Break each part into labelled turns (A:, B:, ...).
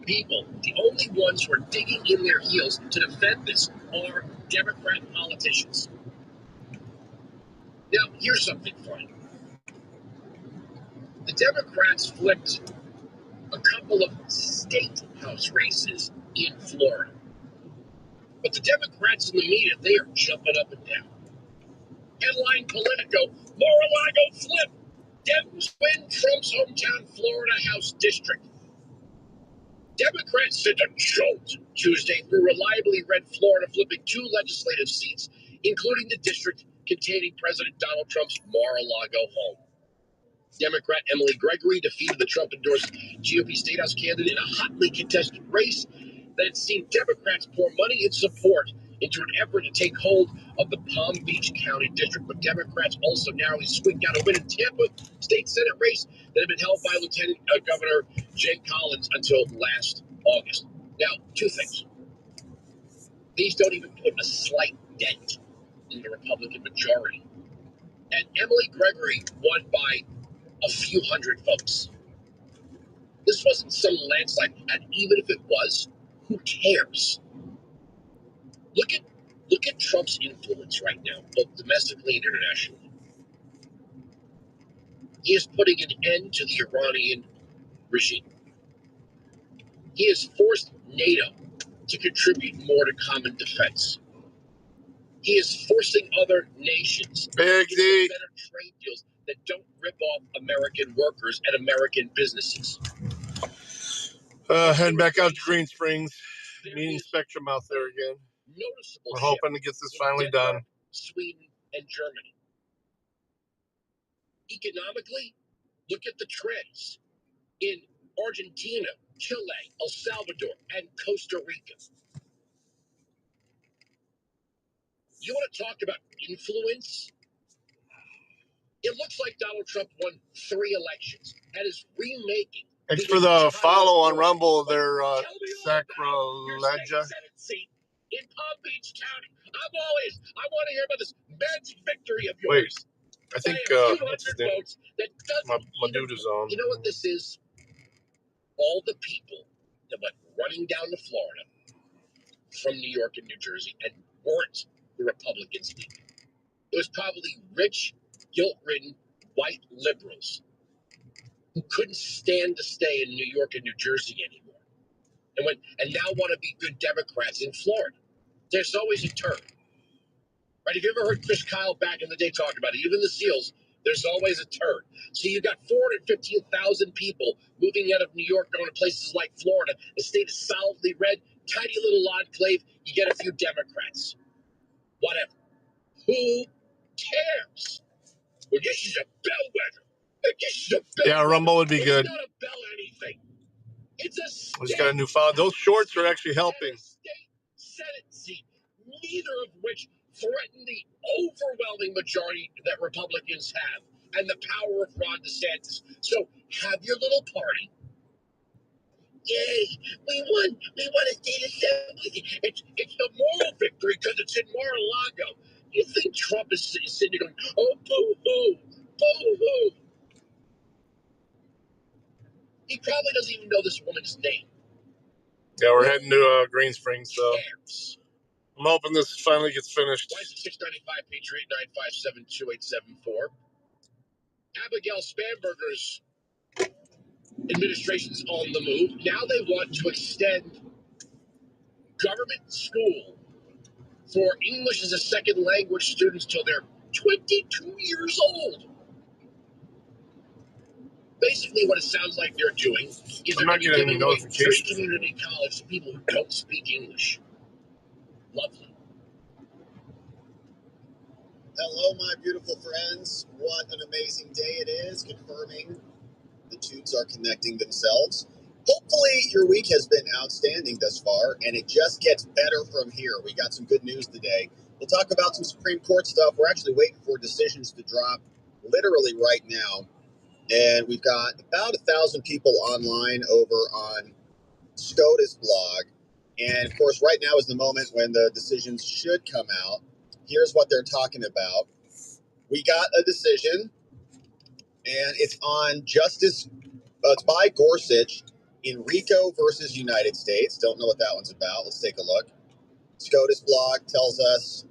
A: people, the only ones who are digging in their heels to defend this are Democrat politicians. Now, here's something funny. The Democrats flipped a couple of state house races in Florida. But the Democrats in the media, they are jumping up and down. Headline Politico, Mar-a-Lago flip. Dems win Trump's hometown Florida House district. Democrats sent a jolt Tuesday through reliably red Florida, flipping 2 legislative seats, including the district containing President Donald Trump's Mar-a-Lago home. Democrat Emily Gregory defeated the Trump-endorsed GOP State House candidate in a hotly contested race that had seen Democrats pour money and support into an effort to take hold of the Palm Beach County District. But Democrats also narrowly squeaked out a win in Tampa State Senate race that had been held by Lieutenant Governor Jay Collins until last August. Now, 2 things. These don't even put a slight dent in the Republican majority. And Emily Gregory won by a few hundred votes. This wasn't some landslide, and even if it was, who cares? Look at Trump's influence right now, both domestically and internationally. He is putting an end to the Iranian regime. He has forced NATO to contribute more to common defense. He is forcing other nations to get better trade deals that don't rip off American workers and American businesses.
B: Heading back out to Green Springs, meeting Spectrum out there again. We're hoping to get this finally done.
A: Sweden and Germany. Economically, look at the trends in Argentina, Chile, El Salvador, and Costa Rica. You want to talk about influence? It looks like Donald Trump won 3 elections and is remaking.
B: Thanks for the follow on Rumble. Their Sacrolegia.
A: In Palm Beach County. I want to hear about this magic victory of yours.
B: Wait, I think what's his name? My dude is on.
A: You know what this is? All the people that went running down to Florida from New York and New Jersey and weren't the Republicans. It was probably rich, guilt-ridden, white liberals who couldn't stand to stay in New York and New Jersey anymore, and now want to be good Democrats in Florida. There's always a turn. Right? Have you ever heard Chris Kyle back in the day talk about it? Even the SEALs, there's always a turn. So you've got 415,000 people moving out of New York, going to places like Florida. The state is solidly red, tiny little enclave. You get a few Democrats. Whatever. Who cares? Well, this is a bellwether. This is a bellwether.
B: Yeah, Rumble would be good.
A: It's not a bell anything. It's a state.
B: We just got a new file. Those shorts are actually helping.
A: State Senate seat, neither of which threaten the overwhelming majority that Republicans have and the power of Ron DeSantis. So have your little party. Yay, we won a state assembly. It's a moral victory because it's in Mar-a-Lago. You think Trump is sitting there going, oh, boo-hoo, boo-hoo. He probably doesn't even know this woman's name.
B: Yeah, we're heading to Green Springs, so
A: Cares.
B: I'm hoping this finally gets finished.
A: Why is it 695 Patriot 957-2874? Abigail Spanberger's administration's on the move. Now they want to extend government school for English as a second language students till they're 22 years old. Basically, what it sounds like they're doing is
B: I'm not getting any notifications.
A: free community college to people who don't speak English. Lovely.
C: Hello, my beautiful friends. What an amazing day it is, confirming the tubes are connecting themselves. Hopefully, your week has been outstanding thus far, and it just gets better from here. We got some good news today. We'll talk about some Supreme Court stuff. We're actually waiting for decisions to drop literally right now. And we've got about 1,000 people online over on SCOTUS blog. And, of course, right now is the moment when the decisions should come out. Here's what they're talking about. We got a decision, and it's on Justice, it's by Gorsuch, Enrico versus United States. Don't know what that one's about. Let's take a look. SCOTUS blog tells us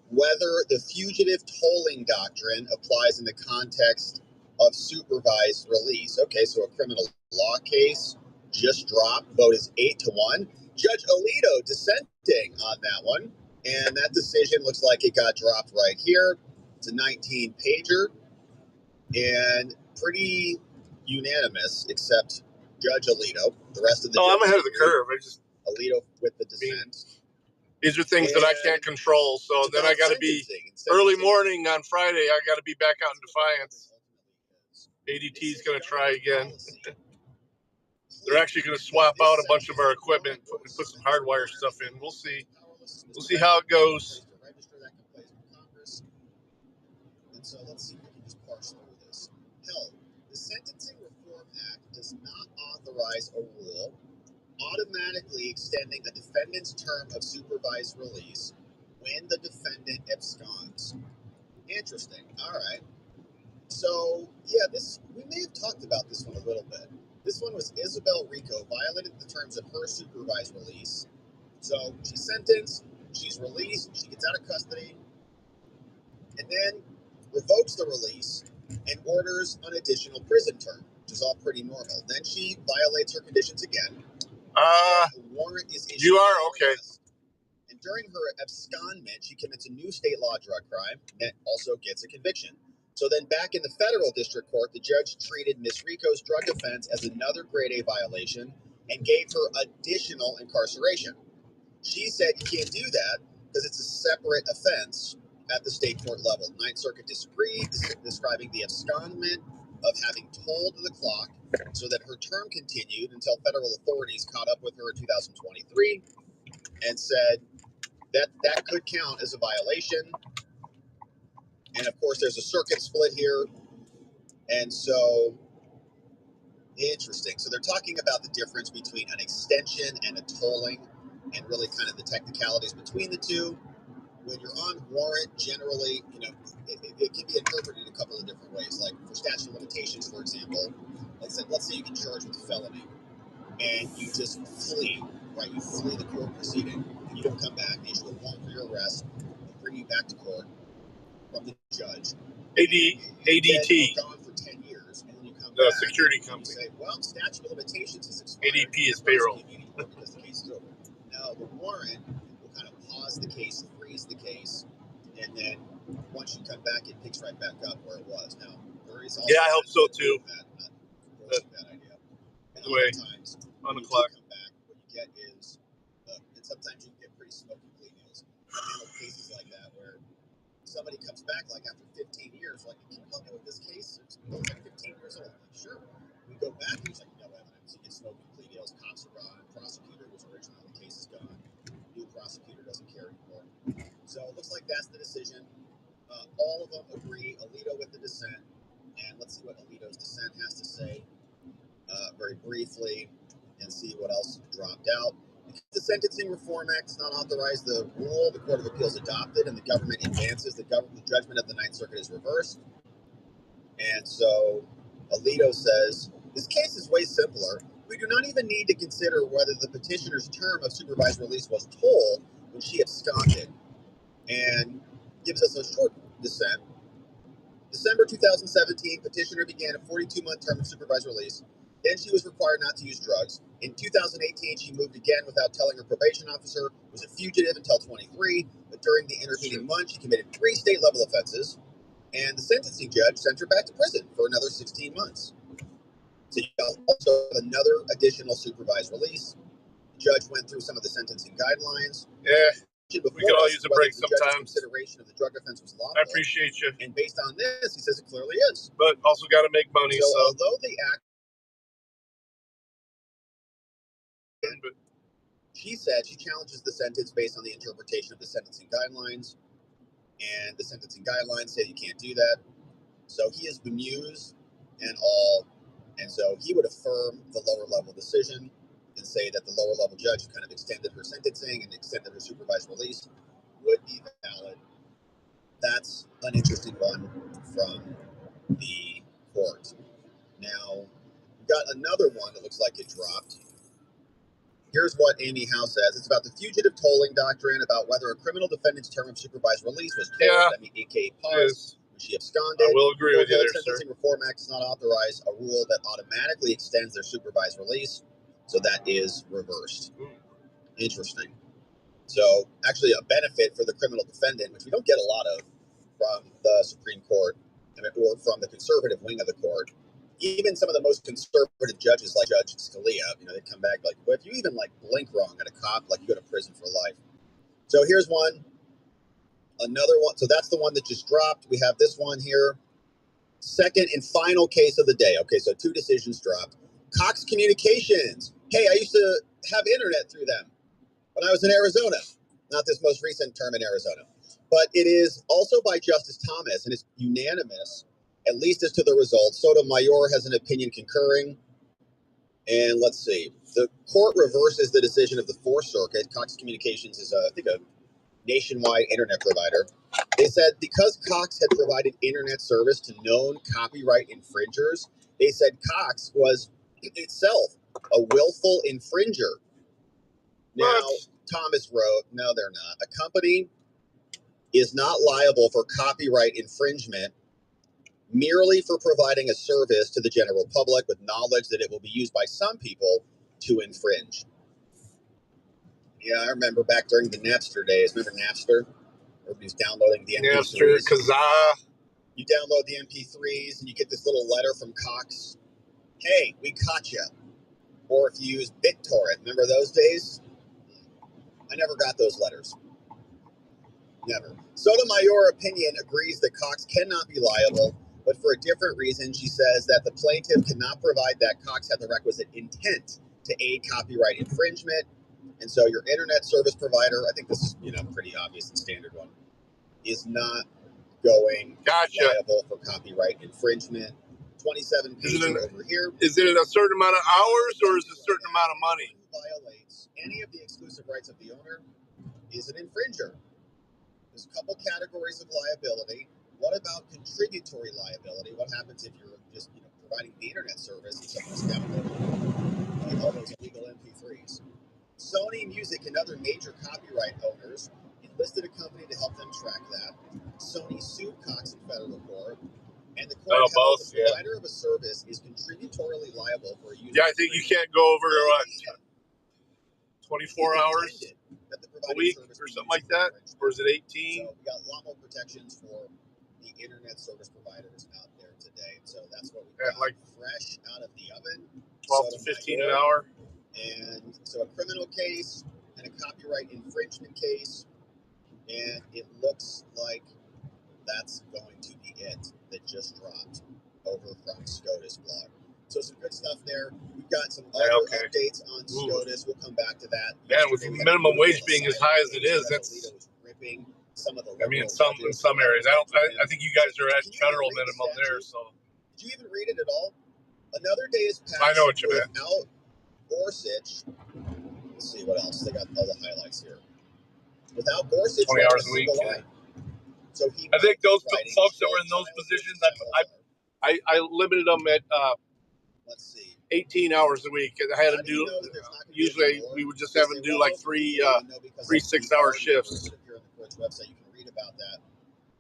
C: whether the fugitive tolling doctrine applies in the context of supervised release. Okay, so a criminal law case just dropped. Vote is 8-1. Judge Alito dissenting on that one. And that decision looks like it got dropped right here. It's a 19-pager and pretty unanimous, except Judge Alito. The rest of the
B: I'm ahead of the curve.
C: Alito with the dissent.
B: These are things that I can't control. So then I got to be early morning on Friday. I got to be back out in Defiance. ADT is going to try again. They're actually going to swap out a bunch of our equipment and put some hardwire stuff in. We'll see. We'll see how it goes.
C: And so let's see if we can just parse through this. Hell, the Sentencing Reform Act does not authorize a rule automatically extending a defendant's term of supervised release when the defendant absconds. Interesting. All right. So, yeah, we may have talked about this one a little bit. This one was Isabel Rico violated the terms of her supervised release. So she's sentenced, she's released, she gets out of custody, and then revokes the release and orders an additional prison term, which is all pretty normal. Then she violates her conditions again. A warrant is issued.
B: You are okay.
C: And during her abscondment, she commits a new state law drug crime and also gets a conviction. So then back in the federal district court, the judge treated Ms. Rico's drug offense as another grade A violation and gave her additional incarceration. She said you can't do that because it's a separate offense at the state court level. Ninth Circuit disagreed, describing the abscondment of having told the clock so that her term continued until federal authorities caught up with her in 2023 and said that could count as a violation. And of course, there's a circuit split here. And so, interesting. So they're talking about the difference between an extension and a tolling and really kind of the technicalities between the two. When you're on warrant, generally, it can be interpreted a couple of different ways. Like for statute of limitations, for example, let's say you get charged with a felony and you just flee, right? You flee the court proceeding and you don't come back. They issue a warrant for your arrest, bring you back to court from the judge.
B: ADT.
C: You're gone for 10 years, and then you come
B: the
C: back.
B: security company.
C: You say, well, statute of limitations is expired.
B: ADP is payroll.
C: Because the case is over. Now, the warrant will kind of pause the case, freeze the case, and then once you come back, it picks right back up where it was. Now, there is also
B: I hope so too.
C: Not a bad idea. And
B: Anyway,
C: times,
B: on the
C: when
B: clock.
C: you come back, what you get is, and sometimes you get pretty smoky plea deals. I've handled cases like that where somebody comes back like after 15 years, like, can you help me with this case? It's like 15 years old. I'm like, sure. We go back, and he's like, no evidence. You get smoky plea deals, cops are gone, prosecutor was original, the case is gone. New prosecutor doesn't care anymore. So it looks like that's the decision. All of them agree, Alito with the dissent. And let's see what Alito's dissent has to say very briefly and see what else dropped out. The Sentencing Reform Act does not authorize the rule the Court of Appeals adopted, and the government advances. The judgment of the Ninth Circuit is reversed. And so Alito says, this case is way simpler. We do not even need to consider whether the petitioner's term of supervised release was told when she absconded, and gives us a short dissent. December 2017, petitioner began a 42-month term of supervised release. Then she was required not to use drugs. In 2018, she moved again without telling her probation officer, was a fugitive until 23, but during the intervening month, she committed 3 state-level offenses, and the sentencing judge sent her back to prison for another 16 months. So you also have another additional supervised release. The judge went through some of the sentencing guidelines.
B: Yeah. We could all use a break sometimes.
C: Consideration of the drug offense was lawful.
B: I appreciate you.
C: And based on this, he says it clearly is.
B: But also got to make money. So
C: although the act, she said she challenges the sentence based on the interpretation of the sentencing guidelines, and the sentencing guidelines say you can't do that. So he is bemused and all, and so he would affirm the lower level decision and say that the lower level judge who kind of extended her sentencing and extended her supervised release would be valid. That's an interesting one from the court. Now, got another one that looks like it dropped. Here's what Amy Howe says. It's about the fugitive tolling doctrine, about whether a criminal defendant's term of supervised release was tolled.
B: Yeah,
C: I mean, AKA paused when she absconded.
B: I will agree with you there,
C: sir. The Sentencing Reform Act does not authorize a rule that automatically extends their supervised release, so that is reversed. Interesting. So, actually, a benefit for the criminal defendant, which we don't get a lot of from the Supreme Court or from the conservative wing of the court. Even some of the most conservative judges, like Judge Scalia, they come back like, well, if you even like blink wrong at a cop, like you go to prison for life. So here's one, another one. So that's the one that just dropped. We have this one here. Second and final case of the day. Okay, so 2 decisions dropped. Cox Communications. Hey, I used to have internet through them when I was in Arizona. Not this most recent term in Arizona. But it is also by Justice Thomas, and it's unanimous, at least as to the results. Sotomayor has an opinion concurring. And let's see. The court reverses the decision of the Fourth Circuit. Cox Communications is, I think, a nationwide internet provider. They said because Cox had provided internet service to known copyright infringers, they said Cox was itself a willful infringer. Now, Thomas wrote, no, they're not. A company is not liable for copyright infringement merely for providing a service to the general public with knowledge that it will be used by some people to infringe. Yeah, I remember back during the Napster days. Remember Napster? Everybody's downloading the MP3s.
B: Napster, Kazaa.
C: You download the MP3s and you get this little letter from Cox. Hey, we caught you. Or if you use BitTorrent. Remember those days? I never got those letters. Never. Sotomayor opinion agrees that Cox cannot be liable, but for a different reason. She says that the plaintiff cannot provide that Cox had the requisite intent to aid copyright infringement. And so your internet service provider, I think this is, pretty obvious and standard one, is not going liable for copyright infringement. 27 pages over here.
B: Is it a certain amount of hours or is it a certain amount of money?
C: Who violates any of the exclusive rights of the owner is an infringer. There's a couple categories of liability. What about contributory liability? What happens if you're just providing the internet service and someone's downloading all those illegal MP3s? Sony Music and other major copyright owners enlisted a company to help them track that. Sony sued Cox in federal court, and the court held the provider of a service is contributorily liable for a user.
B: Yeah, I think you can't go over 24 hours a week or something like that, or is it 18?
C: So we got a lot more protections for the internet service providers out there today. So that's what we got, fresh out of the oven.
B: 12 to 15 an hour.
C: And so a criminal case and a copyright infringement case, and it looks like that's going to be it that just dropped over from SCOTUS blog. So some good stuff there. We've got some other updates on SCOTUS. We'll come back to that.
B: Yeah, with minimum wage being as high as it is, that's
C: ripping some of the.
B: I mean, in some areas, I think you guys are at federal minimum there. So
C: did you even read it at all? Another day is passed.
B: I know what you meant.
C: Without Gorsuch. Let's see what else. They got all the highlights here. Without Gorsuch,
B: 20 hours a week.
C: So
B: I think those folks that were in those positions, I limited them at
C: let's see,
B: 18 hours a week. I had them do. Usually, we would just have them do like three 6-hour shifts.
C: Here on the court's website, you can read about that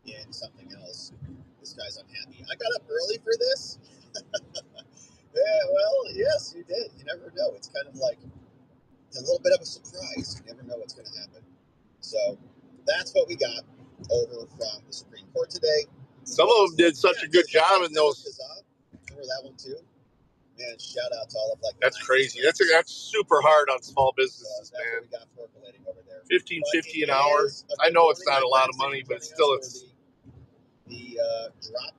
C: in something else. This guy's unhappy. I got up early for this. Yeah, well, yes, you did. You never know. It's kind of like a little bit of a surprise. You never know what's going to happen. So that's what we got over from the Supreme Court today.
B: Some of them did such a good job in those.
C: Remember that one too? Man, shout out to all of
B: That's crazy. That's super hard on small businesses, man.
C: We got percolating over there.
B: $15.50 an hour. I know it's not a lot of money, but still, it's
C: the drop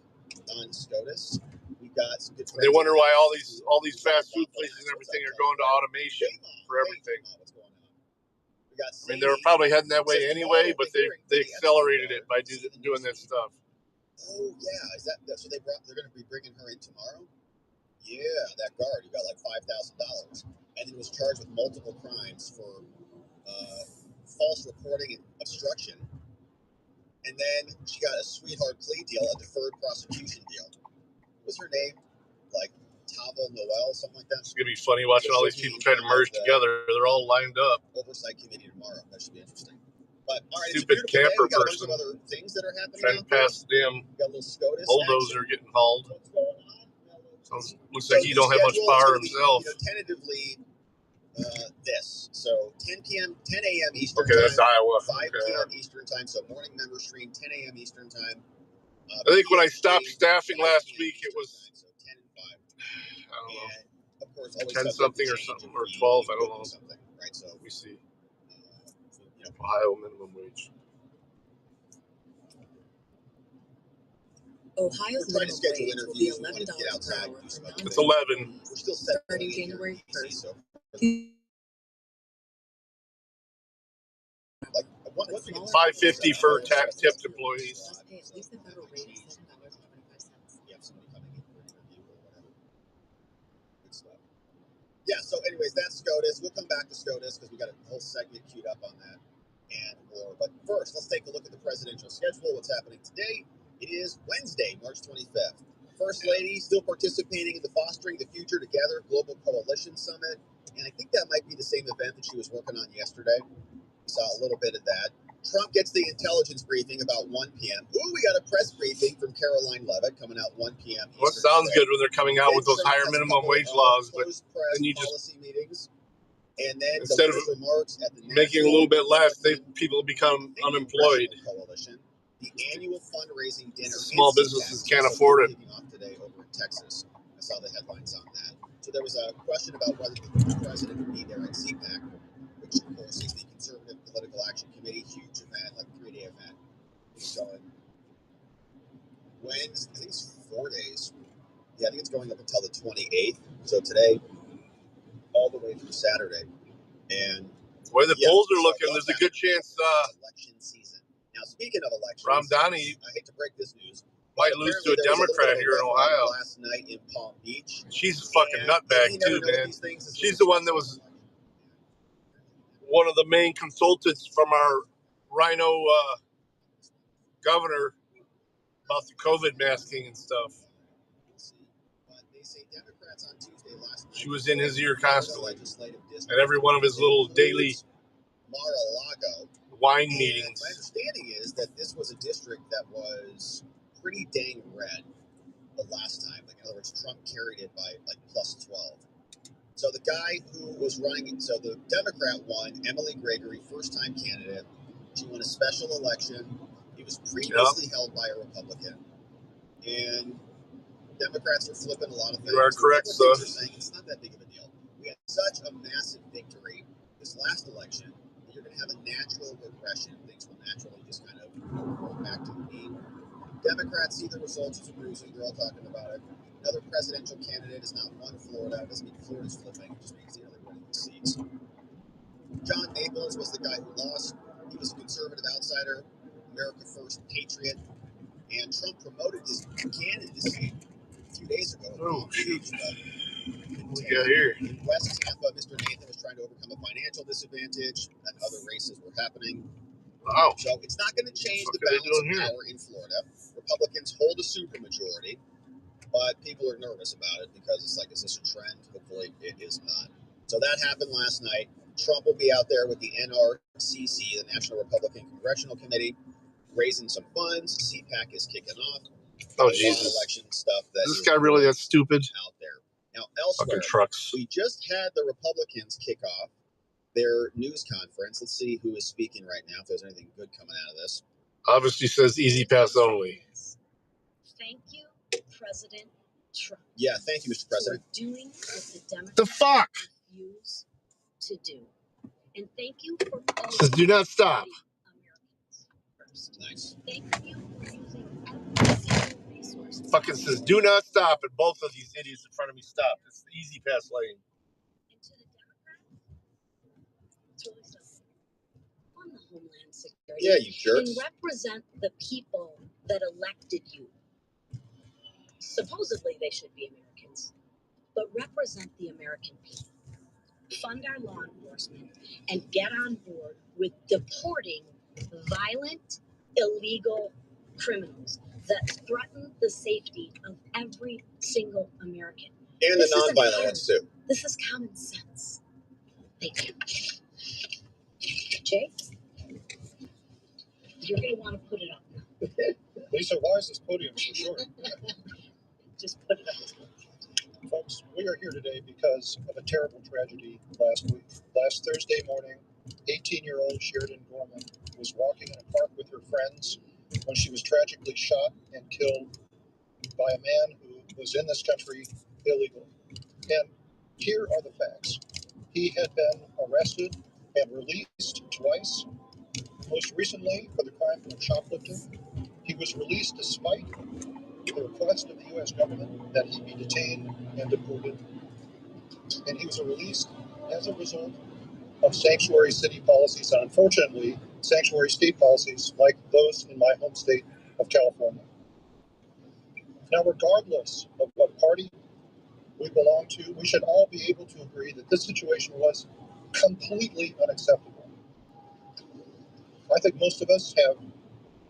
C: on SCOTUS. We got some good.
B: They wonder why all these fast food places and everything are going to automation for everything.
C: What's going on? We got.
B: I mean, they were probably heading that way anyway, but they accelerated it by doing this stuff.
C: Oh yeah, is that so? They're going to be bringing her in tomorrow. Yeah, that guard who got like $5,000 and then was charged with multiple crimes for false reporting and obstruction. And then she got a sweetheart plea deal, a deferred prosecution deal. What was her name? Like Tavel Noel, something like that.
B: It's gonna be funny watching all these people try to merge together. They're all lined up.
C: Oversight committee tomorrow. That should be interesting. But all right,
B: stupid camper
C: person. Other things that are happening
B: trying to pass the damn bulldozer getting hauled. Looks like he don't have much power himself.
C: Tentatively, this. So 10 a.m. Eastern
B: time. Okay, that's Iowa.
C: 5 p.m. Eastern time. So morning member stream, 10 a.m. Eastern time.
B: I think when I stopped staffing last week, it was
C: so 10 and 5.
B: I don't know.
C: And of course,
B: 10 something or something, or 12. I don't know.
C: Something, right? So
B: we see. Ohio minimum wage.
D: Ohio's
C: minimum wage will be $11 per hour.
B: It's 11.
C: We're still
D: starting January 1st.
C: Like,
B: $5.50 for tipped employees.
D: Pay at least the federal rate of $7.25.
C: You have somebody coming in for an interview or whatever. Good stuff. Yeah. So, anyways, that's SCOTUS. We'll come back to SCOTUS because we got a whole segment queued up on that and more. But first, let's take a look at the presidential schedule. What's happening today? It is Wednesday, March 25th. First Lady still participating in the Fostering the Future Together Global Coalition Summit. And I think that might be the same event that she was working on yesterday. We saw a little bit of that. Trump gets the intelligence briefing about 1 p.m. Ooh, we got a press briefing from Caroline Leavitt coming out 1 p.m.
B: Well, it sounds good when they're coming out with those higher minimum wage laws, but then you just
C: meetings. And then
B: instead of
C: remarks at the
B: making a little bit less, people become unemployed.
C: Coalition, the annual fundraising dinner.
B: Small businesses can't afford it.
C: Kicking off today over in Texas. I saw the headlines on that. So there was a question about whether the president would be there at CPAC, which of course is the Conservative Political Action Committee, huge event, like 3-day event. It's going Wednesday, I think it's 4 days. Yeah, I think it's going up until the 28th. So today, all the way through Saturday. And
B: the way the polls are looking, there's a good chance
C: election season. Now, speaking of elections,
B: Ramdani,
C: I hate to break this news,
B: might lose to a Democrat here in Ohio.
C: Last night in Palm Beach.
B: She's a fucking nutbag too, man. She's the one that was one of the main consultants from our Rhino governor about the COVID masking and stuff. She was in his ear constantly at every one of his little daily
C: Mar-a-Lago
B: wine meetings.
C: My understanding is that this was a district that was pretty dang red the last time. Like, in other words, Trump carried it by like plus 12. So the guy who was running, so the Democrat won, Emily Gregory, first-time candidate. She won a special election. He was previously held by a Republican. And Democrats are flipping a lot of things.
B: You are correct, sir.
C: Are saying it's not that big of a deal. We had such a massive victory this last election that you're going to have a natural regression. Things will naturally just kind of go back to the mean. Democrats see the results as a bruising. They're all talking about it. Another presidential candidate has not won Florida. It doesn't mean Florida's flipping. It just means the other winning the seats. John Naples was the guy who lost. He was a conservative outsider, America First patriot, and Trump promoted his candidacy a few days ago.
B: Oh, shoot. What we got here?
C: In West Tampa, Mr. Nathan was trying to overcome a financial disadvantage, and other races were happening.
B: Wow.
C: So it's not going to change the balance of power in Florida. Republicans hold a supermajority, but people are nervous about it because it's like, is this a trend? Hopefully it is not. So that happened last night. Trump will be out there with the NRCC, the National Republican Congressional Committee, raising some funds. CPAC is kicking off.
B: Oh, Jesus.
C: Election stuff that
B: is this guy really that stupid?
C: Out there. Now, elsewhere,
B: fucking trucks.
C: We just had the Republicans kick off their news conference. Let's see who is speaking right now, if there's anything good coming out of this.
B: Obviously says easy pass only.
D: Thank you, President Trump.
C: Yeah, thank you, Mr. President.
D: For doing what the Democrats
B: the fuck
D: refuse to do. And thank you for all
B: says do not stop.
D: Americans first.
C: Nice.
D: Thank you for using every single resource.
B: Fucking says do not stop, and both of these idiots in front of me stop. It's the easy pass lane.
D: And to the Democrats, it's really simple. On the Homeland Security.
C: Yeah, you jerks.
D: And represent the people that elected you. Supposedly they should be Americans, but represent the American people. Fund our law enforcement and get on board with deporting violent, illegal criminals that threaten the safety of every single American.
C: And the nonviolent ones, too.
D: This is common sense. Thank you. Jake, you're going to want to put it up now.
E: Lisa, why is this podium so short?
D: Just put it up.
E: Folks, we are here today because of a terrible tragedy last week. Last Thursday morning, 18-year-old Sheridan Gorman was walking in a park with her friends when she was tragically shot and killed by a man who was in this country illegally. And here are the facts. He had been arrested and released twice. Most recently for the crime of shoplifting. He was released despite the request of the U.S. government that he be detained and deported. And he was released as a result of sanctuary city policies and, unfortunately, sanctuary state policies like those in my home state of California. Now, regardless of what party we belong to, we should all be able to agree that this situation was completely unacceptable. I think most of us have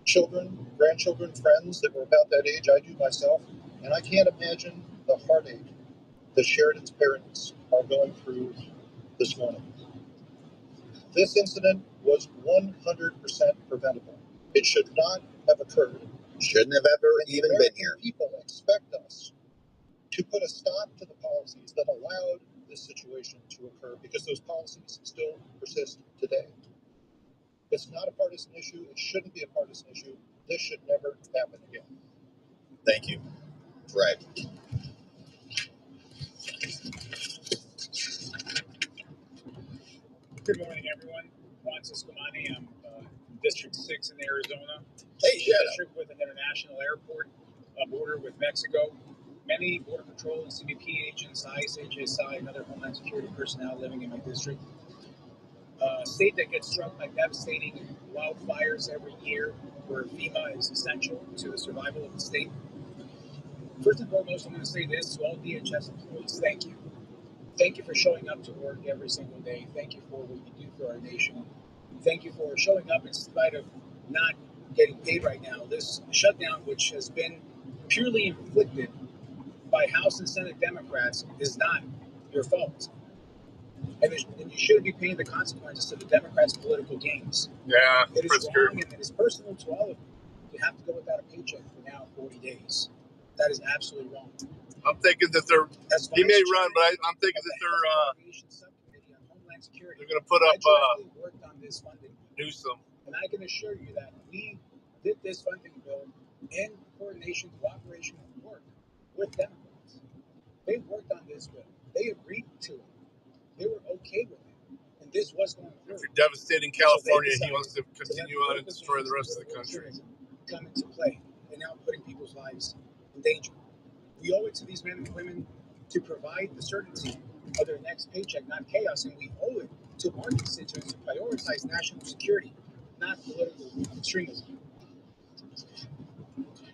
E: children, grandchildren, friends that were about that age. I do myself, and I can't imagine the heartache that Sheridan's parents are going through this morning. This incident was 100% preventable. It should not have occurred.
C: Shouldn't have ever even been here.
E: People expect us to put a stop to the policies that allowed this situation to occur because those policies still persist today. It's not a partisan issue. It shouldn't be a partisan issue. This should never happen again.
C: Thank you. Right.
F: Good morning, everyone. Juan Ciscomani. I'm District 6 in Arizona.
C: Hey, Shadow.
F: District with an international airport, a border with Mexico. Many Border Patrol and CBP agents, ICE, HSI, and other Homeland Security personnel living in my district. A state that gets struck by devastating wildfires every year, where FEMA is essential to the survival of the state. First and foremost, I'm going to say this to all DHS employees: thank you. Thank you for showing up to work every single day. Thank you for what you do for our nation. Thank you for showing up in spite of not getting paid right now. This shutdown, which has been purely inflicted by House and Senate Democrats, is not your fault. And you shouldn't be paying the consequences to the Democrats' political gains.
B: Yeah,
F: It is
B: that's
F: wrong
B: true.
F: and it is personal to all of you. You have to go without a paycheck for now 40 days. That is absolutely wrong.
B: I'm thinking that he may run, but I'm thinking that they're going to put up Newsom.
F: And I can assure you that we did this funding bill in coordination, cooperation, and work with Democrats. They worked on this bill. They agreed to it. They were okay with it. And this was going through.
B: If you're devastating California, he wants to continue on and destroy the rest of the country.
F: Come into play and now putting people's lives in danger. We owe it to these men and women to provide the certainty of their next paycheck, not chaos, and we owe it to our constituents to prioritize national security, not political extremism.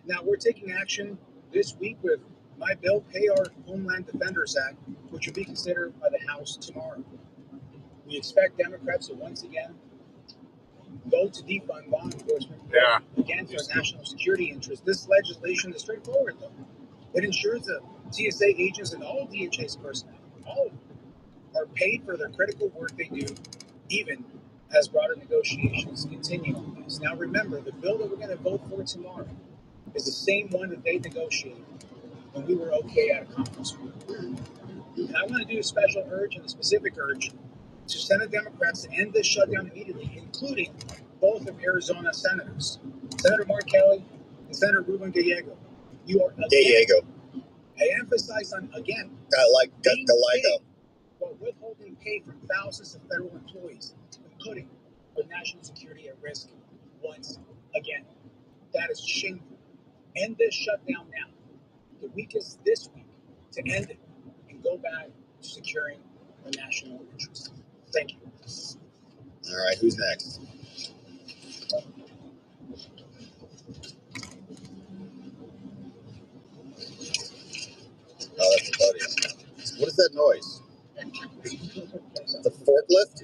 F: Now, we're taking action this week with my bill, Pay Our Homeland Defenders Act, which will be considered by the House tomorrow. We expect Democrats to once again vote to defund law enforcement again for national security interests. This legislation is straightforward, though. It ensures that TSA agents and all DHS personnel, all of them, are paid for their critical work they do, even as broader negotiations continue on this. Now remember, the bill that we're going to vote for tomorrow is the same one that they negotiated when we were okay out of conference room. And I want to do a special urge and a specific urge to Senate Democrats to end this shutdown immediately, including both of Arizona senators, Senator Mark Kelly and Senator Ruben Gallego. You are
C: Gallego.
F: I emphasize on again.
C: Gallego.
F: While withholding pay from thousands of federal employees and putting our national security at risk once again. That is shameful. End this shutdown now. The week is this week to end it and go back to securing the national interest. Thank you.
C: All right, who's next? Oh, that's the podium. What is that noise? The forklift?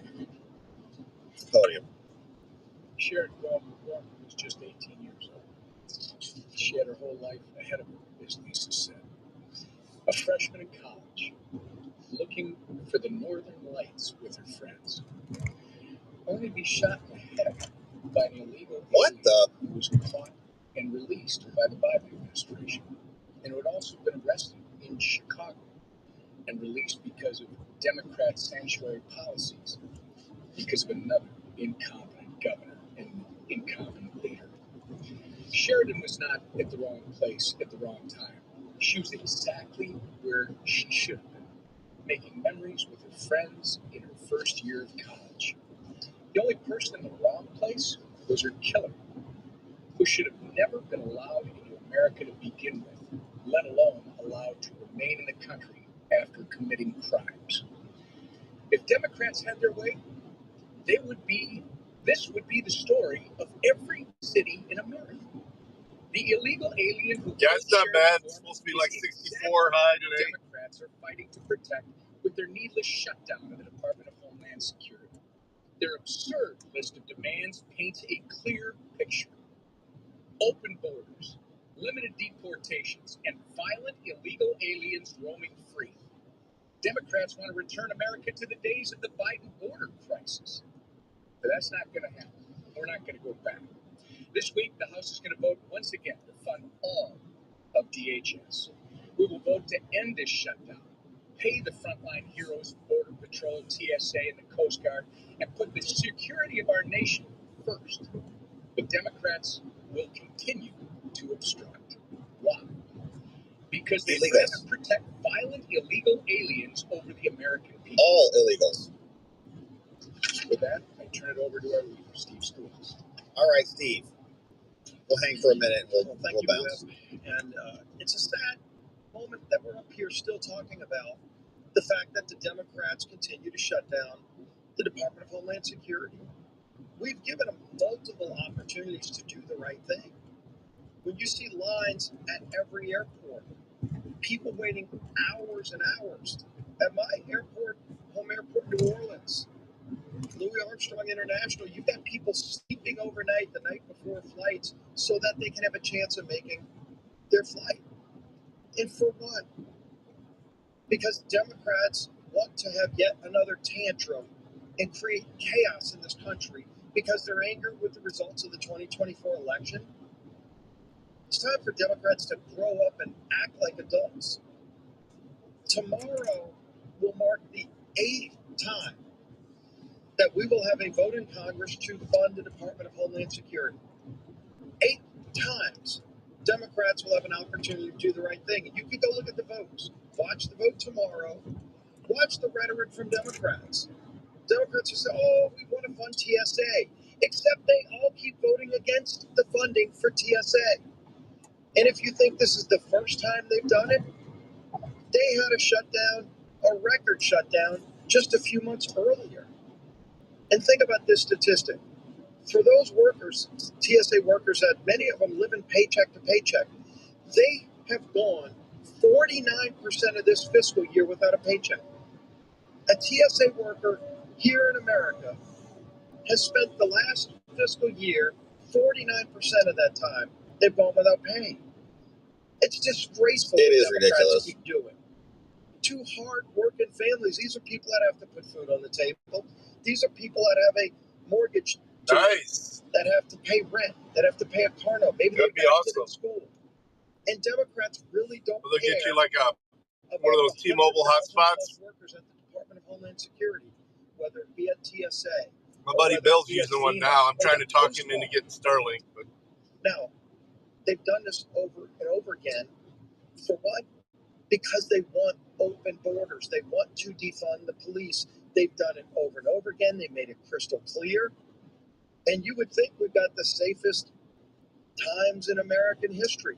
C: Podium.
F: Sharon Gorman was just 18 years old. She had her whole life ahead of her, as Lisa said. A freshman in college. college, looking for the northern lights with her friends, only to be shot in the head by an illegal alien who was caught and released by the Biden administration, and who had also been arrested in Chicago and released because of Democrat sanctuary policies, because of another incompetent governor and incompetent leader. Sheridan was not at the wrong place at the wrong time. She was exactly where she should have been, making memories with her friends in her first year of college. The only person in the wrong place was her killer, who should have never been allowed into America to begin with, let alone allowed to remain in the country after committing crimes. If Democrats had their way, this would be the story of every city in America. The illegal alien who
B: it's not bad. It's supposed to be like 64 high today.
F: Democrats are fighting to protect with their needless shutdown of the Department of Homeland Security. Their absurd list of demands paints a clear picture. Open borders, limited deportations, and violent illegal aliens roaming free. Democrats want to return America to the days of the Biden border crisis. But that's not going to happen. We're not going to go back. This week, the House is going to vote once again to fund all of DHS. We will vote to end this shutdown, pay the frontline heroes of Border Patrol, TSA, and the Coast Guard, and put the security of our nation first. But Democrats will continue to obstruct. Why? Because they rather protect violent illegal aliens over the American people.
C: All illegals.
F: With that, I turn it over to our leader, Steve Schools.
C: All right, Steve. We'll hang for a minute and we'll bounce.
G: And it's a sad moment that we're up here still talking about the fact that the Democrats continue to shut down the Department of Homeland Security. We've given them multiple opportunities to do the right thing. When you see lines at every airport, people waiting hours and hours. At my airport, home airport, New Orleans, Louis Armstrong International, you've got people sleeping overnight the night before flights so that they can have a chance of making their flight. And for what? Because Democrats want to have yet another tantrum and create chaos in this country because they're angry with the results of the 2024 election. It's time for Democrats to grow up and act like adults. Tomorrow will mark the 8th time that we will have a vote in Congress to fund the Department of Homeland Security. 8 times Democrats will have an opportunity to do the right thing. And you can go look at the votes. Watch the vote tomorrow. Watch the rhetoric from Democrats. Democrats will say, oh, we want to fund TSA. Except they all keep voting against the funding for TSA. And if you think this is the first time they've done it, they had a shutdown, a record shutdown, just a few months earlier. And think about this statistic. For those workers, TSA workers that many of them living paycheck to paycheck, they have gone 49% of this fiscal year without a paycheck. A TSA worker here in America has spent the last fiscal year, 49% of that time, they've gone without pay. It's disgraceful.
C: It is
G: Democrats
C: ridiculous.
G: keep doing. Two hard-working families. These are people that have to put food on the table. These are people that have a mortgage.
B: Nice.
G: That have to pay rent. That have to pay a car note. Maybe
B: That'd
G: they
B: be
G: have to
B: awesome.
G: in school. And Democrats really don't
B: They'll
G: care.
B: get you like one of those T-Mobile hotspots.
G: Workers at the Department of Homeland Security, whether it be at TSA.
B: My buddy Bill's using one now. I'm trying to talk him into getting Starlink. But
G: now, they've done this over and over again. For what? Because they want open borders. They want to defund the police. They've done it over and over again. They made it crystal clear. And you would think we've got the safest times in American history.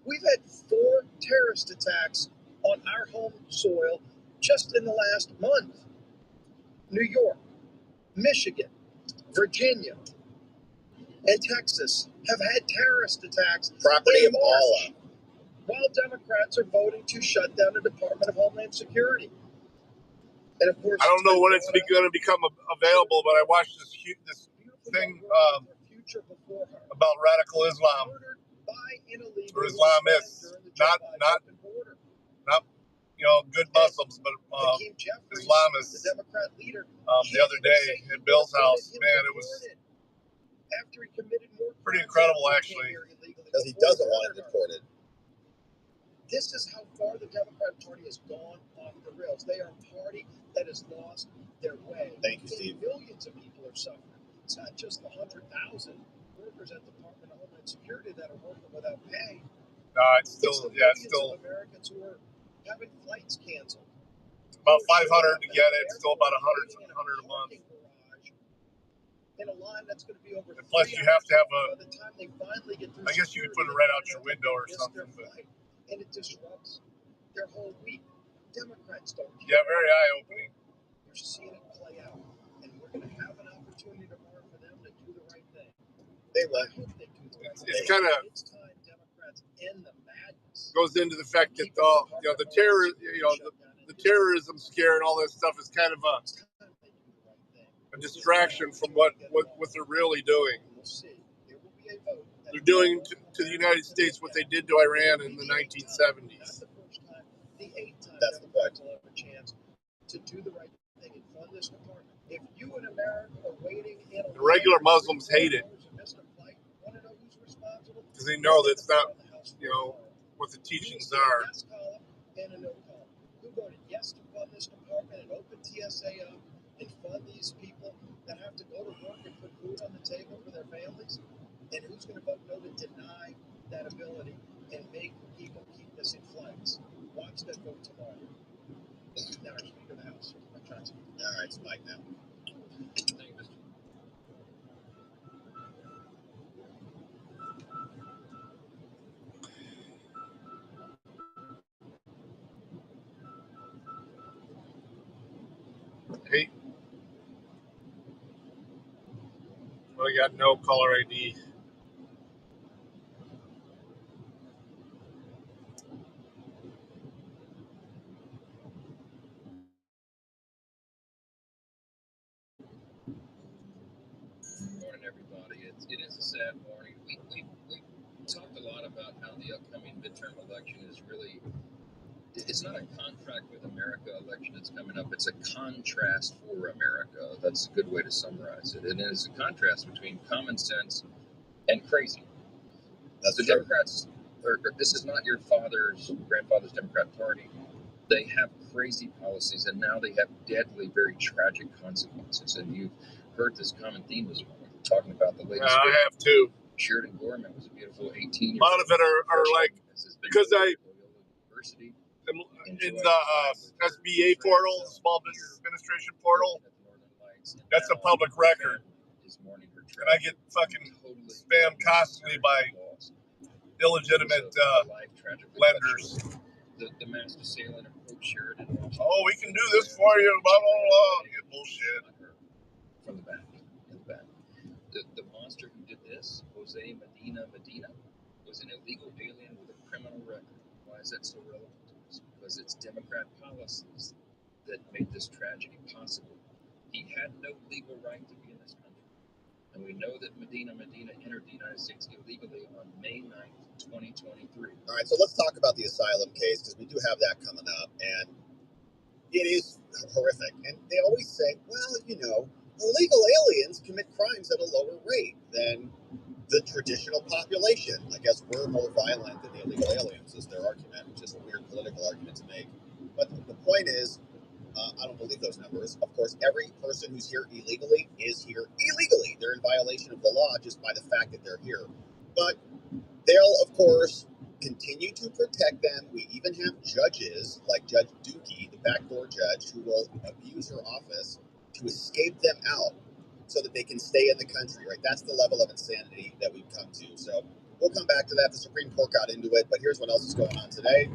G: We've had 4 terrorist attacks on our home soil just in the last month. New York, Michigan, Virginia, and Texas have had terrorist attacks.
C: Property of Allah.
G: While Democrats are voting to shut down the Department of Homeland Security. And of course,
B: I don't know when it's going to become available, but I watched this thing about radical Islam or Islamists. Not good Muslims, but Islamists.
G: The Democrat leader,
B: the other day at Bill's house, man, it was
G: after he committed more
B: pretty incredible, actually.
C: Because he doesn't want it deported.
G: This is how far the Democrat Party has gone off the rails. They are a party that has lost their way.
C: Thank you, Steve.
G: Millions of people are suffering. It's not just the 100,000 workers at the Department of Homeland Security that are working without pay.
B: No, it's still,
G: it's still Americans who are having flights canceled.
B: About 500 to get it. It's still about 100 a month.
G: In a line that's going to be over.
B: And plus, you have to have a.
G: By the time they finally get through,
B: I guess you could put it right out your window or something, but.
G: And it disrupts their whole week. Democrats don't.
B: Yeah, very eye-opening.
G: You're seeing it play out, and we're going to have an opportunity tomorrow for them to do the right thing.
C: They will.
G: I hope they do the right thing.
B: It's kind of.
G: It's time Democrats end the madness.
B: Goes into the fact that the terror, the terrorism scare and all that stuff is kind of a distraction from what they're really doing. They're doing to the United States what they did to Iran in the 1970s.
C: That's the point.
G: To do the right thing and fund this department. If you in America are waiting in
B: the regular Muslims hate it because they know that's not, what the teachings are.
G: Yes column and a no column. Who voted yes to fund this department and open TSA up and fund these people that have to go to work and put food on the table for their families? And who's going to vote no to deny that ability and make people keep missing flights? Watch that vote tomorrow. Now, our Speaker of the House.
C: All right, it's Mike now.
G: Thank you, Mr.
B: Hey, well, I got no caller ID.
H: Morning, everybody. It is a sad morning. We talked a lot about how the upcoming midterm election is really, it's not a contract with America election that's coming up. It's a contrast for America. That's a good way to summarize it. And it's a contrast between common sense and crazy.
C: That's
H: the
C: true.
H: Democrats, this is not your grandfather's Democrat Party. They have crazy policies, and now they have deadly, very tragic consequences. And you've heard this common theme this morning, talking about the latest.
B: I have too.
H: Sheridan Gorman was a beautiful 18-year-old.
B: A lot of it are like, because I,
H: University,
B: in the SBA portal, the Small Business Administration portal, that's a public record. And I get fucking spammed constantly by illegitimate lenders.
H: The master assailant approached Sheridan.
B: Oh, we can do this for you, blah, blah, blah. You bullshit.
H: From the back, in the back. The monster who did this, Jose Medina, was an illegal alien with a criminal record. Why is that so relevant to us? Because it's Democrat policies that made this tragedy possible. He had no legal right to be in this country. And we know that Medina entered the United States illegally on May 9th, 2023.
C: All right, so let's talk about the asylum case, because we do have that coming up, and it is horrific. And they always say, well, illegal aliens commit crimes at a lower rate than the traditional population. I guess we're more violent than the illegal aliens, is their argument, which is a weird political argument to make. But the point is, I don't believe those numbers. Of course, every person who's here illegally is here illegally. They're in violation of the law just by the fact that they're here. But they'll, of course, continue to protect them. We even have judges like Judge Dookie, the backdoor judge, who will abuse her office to escape them out so that they can stay in the country, right? That's the level of insanity that we've come to. So we'll come back to that. The Supreme Court got into it, but here's what else is going on today.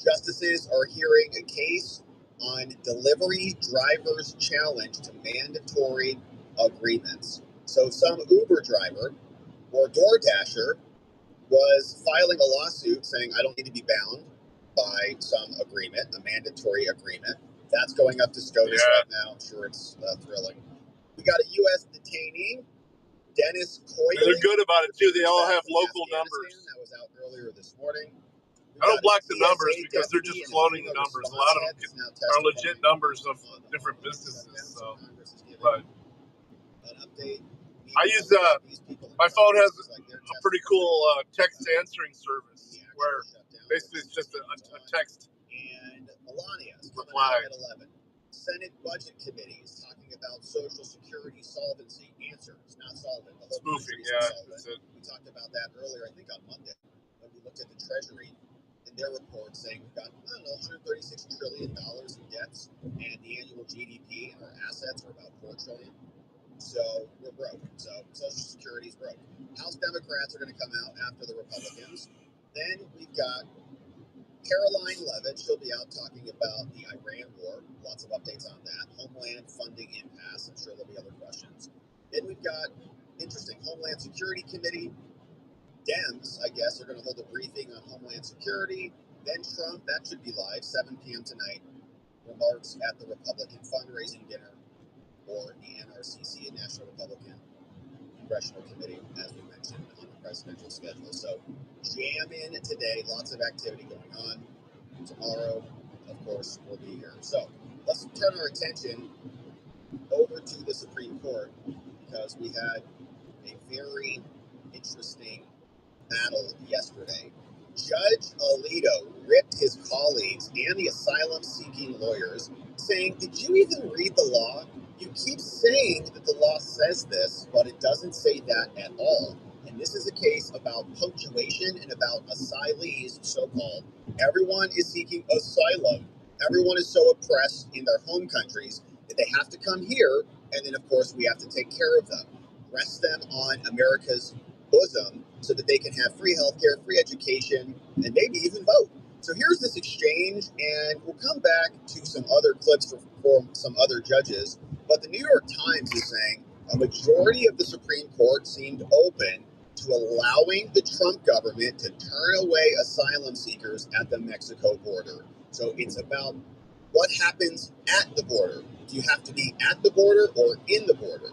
C: Justices are hearing a case on delivery drivers' challenge to mandatory agreements. So some Uber driver or DoorDasher was filing a lawsuit saying, I don't need to be bound by some agreement, a mandatory agreement. That's going up to SCOTUS right now. I'm sure it's thrilling. We got a U.S. detainee, Dennis Coyle.
B: They're good about it, too. They all have local numbers.
C: That was out earlier this morning.
B: I don't block the numbers because they're just floating the numbers. A lot of them are legit numbers of different businesses. So, but I use my phone has a pretty cool text answering service where basically it's just a text
C: and Melania
B: reply.
C: at 11. Senate Budget Committee is talking about Social Security solvency. Answer, it's not solvent. The whole
B: Spoofing,
C: that's it. We talked about that earlier, I think on Monday, when we looked at the Treasury in their report saying we've got, I don't know, $136 trillion in debts, and the annual GDP and our assets are about $4 trillion. So we're broke. So Social Security is broke. House Democrats are going to come out after the Republicans. Then we've got Caroline Levitt, she'll be out talking about the Iran war. Lots of updates on that. Homeland funding impasse. I'm sure there'll be other questions. Then we've got, interesting, Homeland Security Committee. Dems, I guess, are going to hold a briefing on Homeland Security. Then Trump, that should be live, 7 p.m. tonight. Remarks at the Republican fundraising dinner or the NRCC, National Republican Congressional Committee, as we mentioned on the presidential schedule. So jam in today, lots of activity going on. Tomorrow, of course, we'll be here. So let's turn our attention over to the Supreme Court because we had a very interesting battle yesterday. Judge Alito ripped his colleagues and the asylum-seeking lawyers, saying, "Did you even read the law? You keep saying that the law says this, but it doesn't say that at all. And this is a case about punctuation and about asylees, so-called. Everyone is seeking asylum. Everyone is so oppressed in their home countries that they have to come here, and then, of course, we have to take care of them, rest them on America's bosom so that they can have free healthcare, free education, and maybe even vote." So here's this exchange, and we'll come back to some other clips from some other judges. But the New York Times is saying a majority of the Supreme Court seemed open to allowing the Trump government to turn away asylum seekers at the Mexico border. So it's about what happens at the border. Do you have to be at the border or in the border?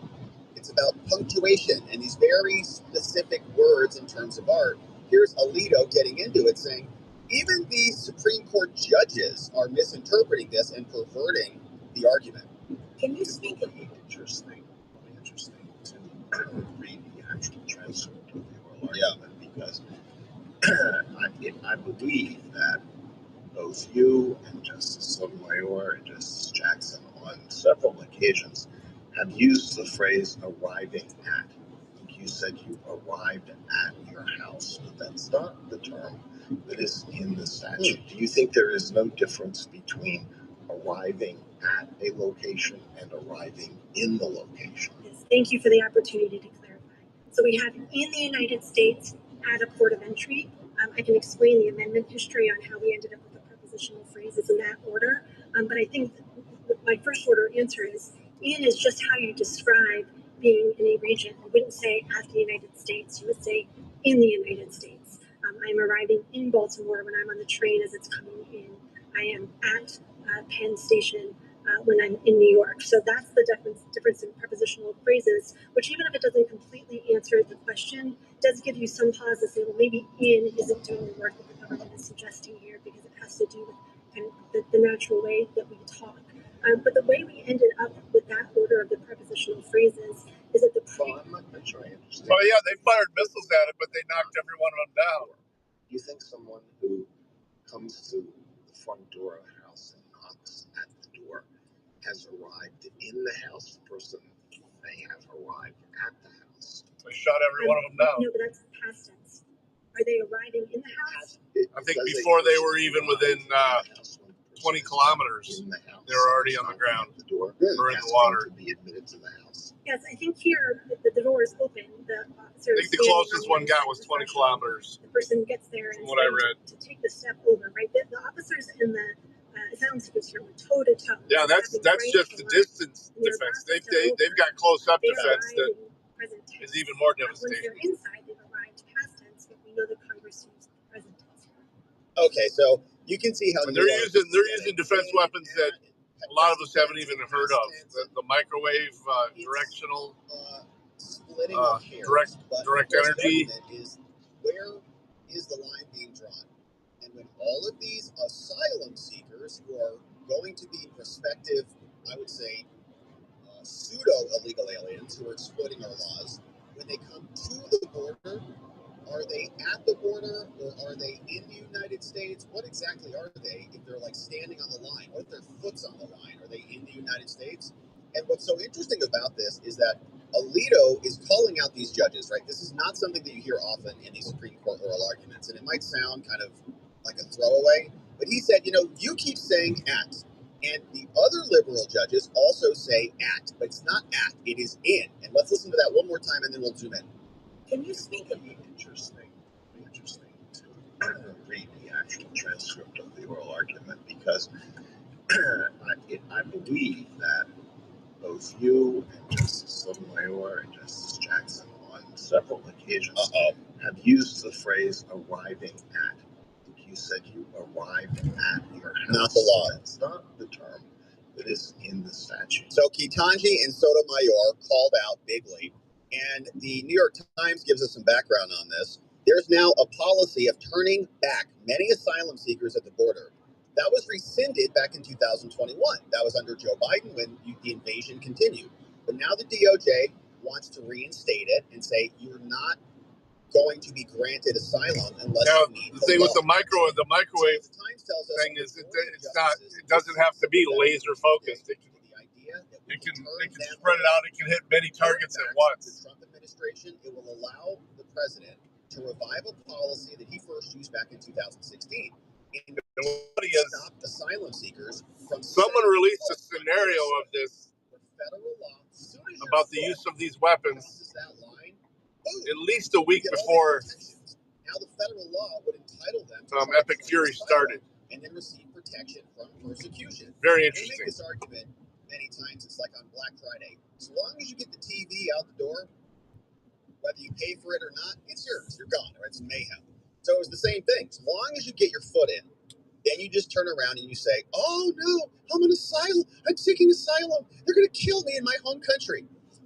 C: It's about punctuation and these very specific words in terms of art. Here's Alito getting into it, saying even the Supreme Court judges are misinterpreting this and perverting the argument.
I: Can you speak of the interesting to read the actual transcript of the oral argument? Because I believe that both you and Justice Sotomayor and Justice Jackson on several occasions have used the phrase arriving at. I think you said you arrived at your house, but that's not the term that is in the statute. Do you think there is no difference between arriving at a location and arriving in the location?
J: Yes, thank you for the opportunity to clarify. So we have in the United States at a port of entry. I can explain the amendment history on how we ended up with the prepositional phrases in that order. But I think my first order answer is in is just how you describe being in a region. You wouldn't say at the United States, you would say in the United States. I'm arriving in Baltimore when I'm on the train as it's coming in. I am at Penn Station when I'm in New York. So that's the difference in prepositional phrases, which even if it doesn't completely answer the question, does give you some pause to say, well, maybe in isn't doing the work that the government is suggesting here because it has to do with kind of the natural way that we talk. But the way we ended up with that order of the prepositional phrases is that
I: I'm not quite sure I understand.
B: Oh yeah, they fired missiles at it, but they knocked every one of them down.
I: Do you think someone who comes to the front door of a house and knocks at the door has arrived in the house? The person may have arrived at the house.
B: They shot every one of them down.
J: No, but that's past tense. Are they arriving in the house?
B: I think before they were even within 20 kilometers, they were already on the ground or in the water.
I: To be admitted to the house.
J: Yes, I think here the door is open. The officer
B: I think the closest one got was 20 kilometers.
J: The person gets there and
B: what I read.
J: To take the step over, right? The officers in the asylum seekers here were toe to toe.
B: Yeah, that's just the distance defense. They've got close up defense that is even more devastating.
J: Once they're inside, they've arrived past tense, but we know that Congress used present tense.
C: Okay, so you can see how
B: they're using defense weapons that a lot of us haven't even heard of. The microwave, directional, direct energy.
C: Where is the line being drawn? And when all of these asylum seekers who are going to be prospective, I would say, pseudo-illegal aliens who are exploiting our laws, when they come to the border, are they at the border or are they in the United States? What exactly are they if they're like standing on the line? What if their foot's on the line? Are they in the United States? And what's so interesting about this is that Alito is calling out these judges, right? This is not something that you hear often in these Supreme Court oral arguments, and it might sound kind of like a throwaway, but he said, you keep saying at. And the other liberal judges also say at, but it's not at, it is in. And let's listen to that one more time and then we'll zoom in.
I: Can you speak of the interesting to read the actual transcript of the oral argument, because I believe that both you and Justice Sotomayor and Justice Jackson on several occasions have used the phrase arriving at. You said you arrived at your house.
C: Not the law.
I: That's not the term that is in the statute.
C: So Ketanji and Sotomayor called out bigly, and the New York Times gives us some background on this. There's now a policy of turning back many asylum seekers at the border. That was rescinded back in 2021. That was under Joe Biden when the invasion continued. But now the DOJ wants to reinstate it and say you're not going to be granted asylum unless you meet
B: the thing
C: law.
B: with the microwave
C: The Times tells us
B: thing is it doesn't have to be laser focused. It can spread it out. It can hit many targets at once.
C: The Trump administration, it will allow the president to revive a policy that he first used back in 2016. And stop asylum seakers from.
B: Someone released a scenario of this about the use of these weapons at least a week before
C: Now the federal law would entitle them to
B: Epic Fury started.
C: And then receive protection from persecution.
B: Very
C: They
B: interesting.
C: make this argument many times. It's like on Black Friday. As long as you get the TV out the door, whether you pay for it or not, it's yours. You're gone. Right? It's mayhem. So it's the same thing. As long as you get your foot in, then you just turn around and you say, "Oh no, I'm an asylum. I'm seeking asylum. They're going to kill me in my home country."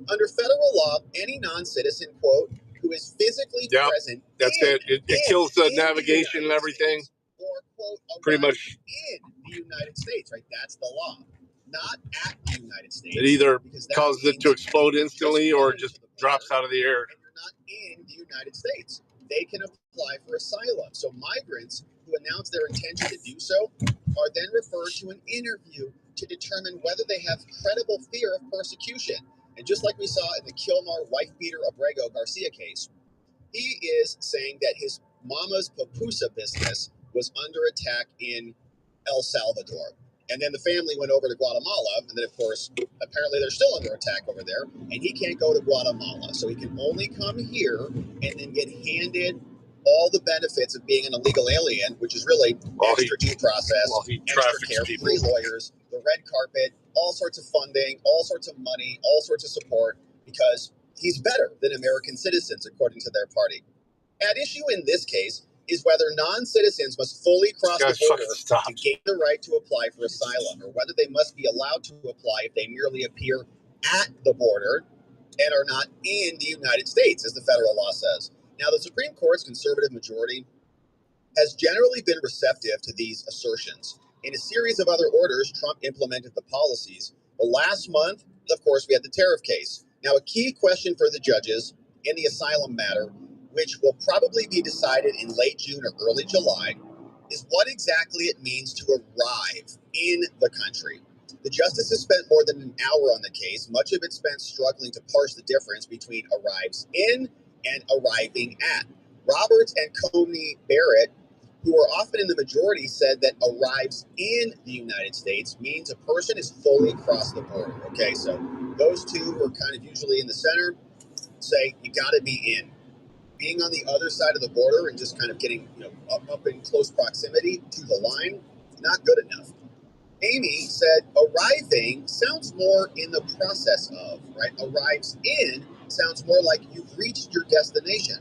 C: Under federal law, any non-citizen, quote, who is physically present.
B: That's it. It kills the navigation and everything.
C: Or, quote,
B: pretty much
C: in the United States, right? That's the law. Not at the United States.
B: It either causes it to explode instantly or just drops out of the air.
C: And you're not in the United States. They can apply for asylum. So migrants who announce their intention to do so are then referred to an interview to determine whether they have credible fear of persecution. And just like we saw in the Kilmar wife-beater Abrego Garcia case, he is saying that his mama's pupusa business was under attack in El Salvador. And then the family went over to Guatemala, and then, of course, apparently they're still under attack over there, and he can't go to Guatemala. So he can only come here and then get handed all the benefits of being an illegal alien, which is really extra due process, extra care, free lawyers, the red carpet, all sorts of funding, all sorts of money, all sorts of support, because he's better than American citizens, according to their party. At issue in this case is whether non-citizens must fully cross the border to gain the right to apply for asylum, or whether they must be allowed to apply if they merely appear at the border and are not in the United States, as the federal law says. Now, the Supreme Court's conservative majority has generally been receptive to these assertions. In a series of other orders, Trump implemented the policies. But last month, of course, we had the tariff case. Now, a key question for the judges in the asylum matter, which will probably be decided in late June or early July, is what exactly it means to arrive in the country. The justices spent more than an hour on the case, much of it spent struggling to parse the difference between arrives in and arriving at. Roberts and Coney Barrett, who are often in the majority, said that arrives in the United States means a person is fully across the border. Okay, so those two who are kind of usually in the center say you got to be in. Being on the other side of the border and just kind of getting up in close proximity to the line, not good enough. Amy said arriving sounds more in the process of, right? Arrives in sounds more like you've reached your destination.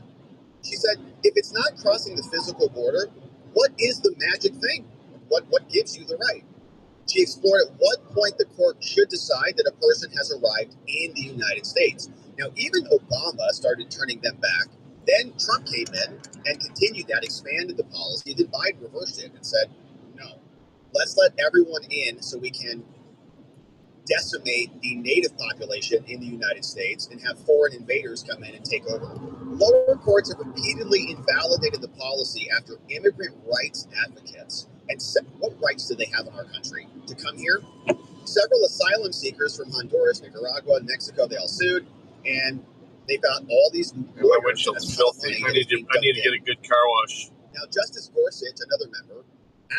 C: She said, if it's not crossing the physical border, what is the magic thing? What gives you the right? She explored at what point the court should decide that a person has arrived in the United States. Now, even Obama started turning them back Then Trump came in and continued that, expanded the policy. Then Biden reversed it and said, no, let's let everyone in so we can decimate the native population in the United States and have foreign invaders come in and take over. Lower courts have repeatedly invalidated the policy after immigrant rights advocates and said, what rights do they have in our country to come here? Several asylum seekers from Honduras, Nicaragua, and Mexico, they all sued, and they found all these lawyers.
B: My windshield's filthy. I need to get a good car wash.
C: Now, Justice Gorsuch, another member,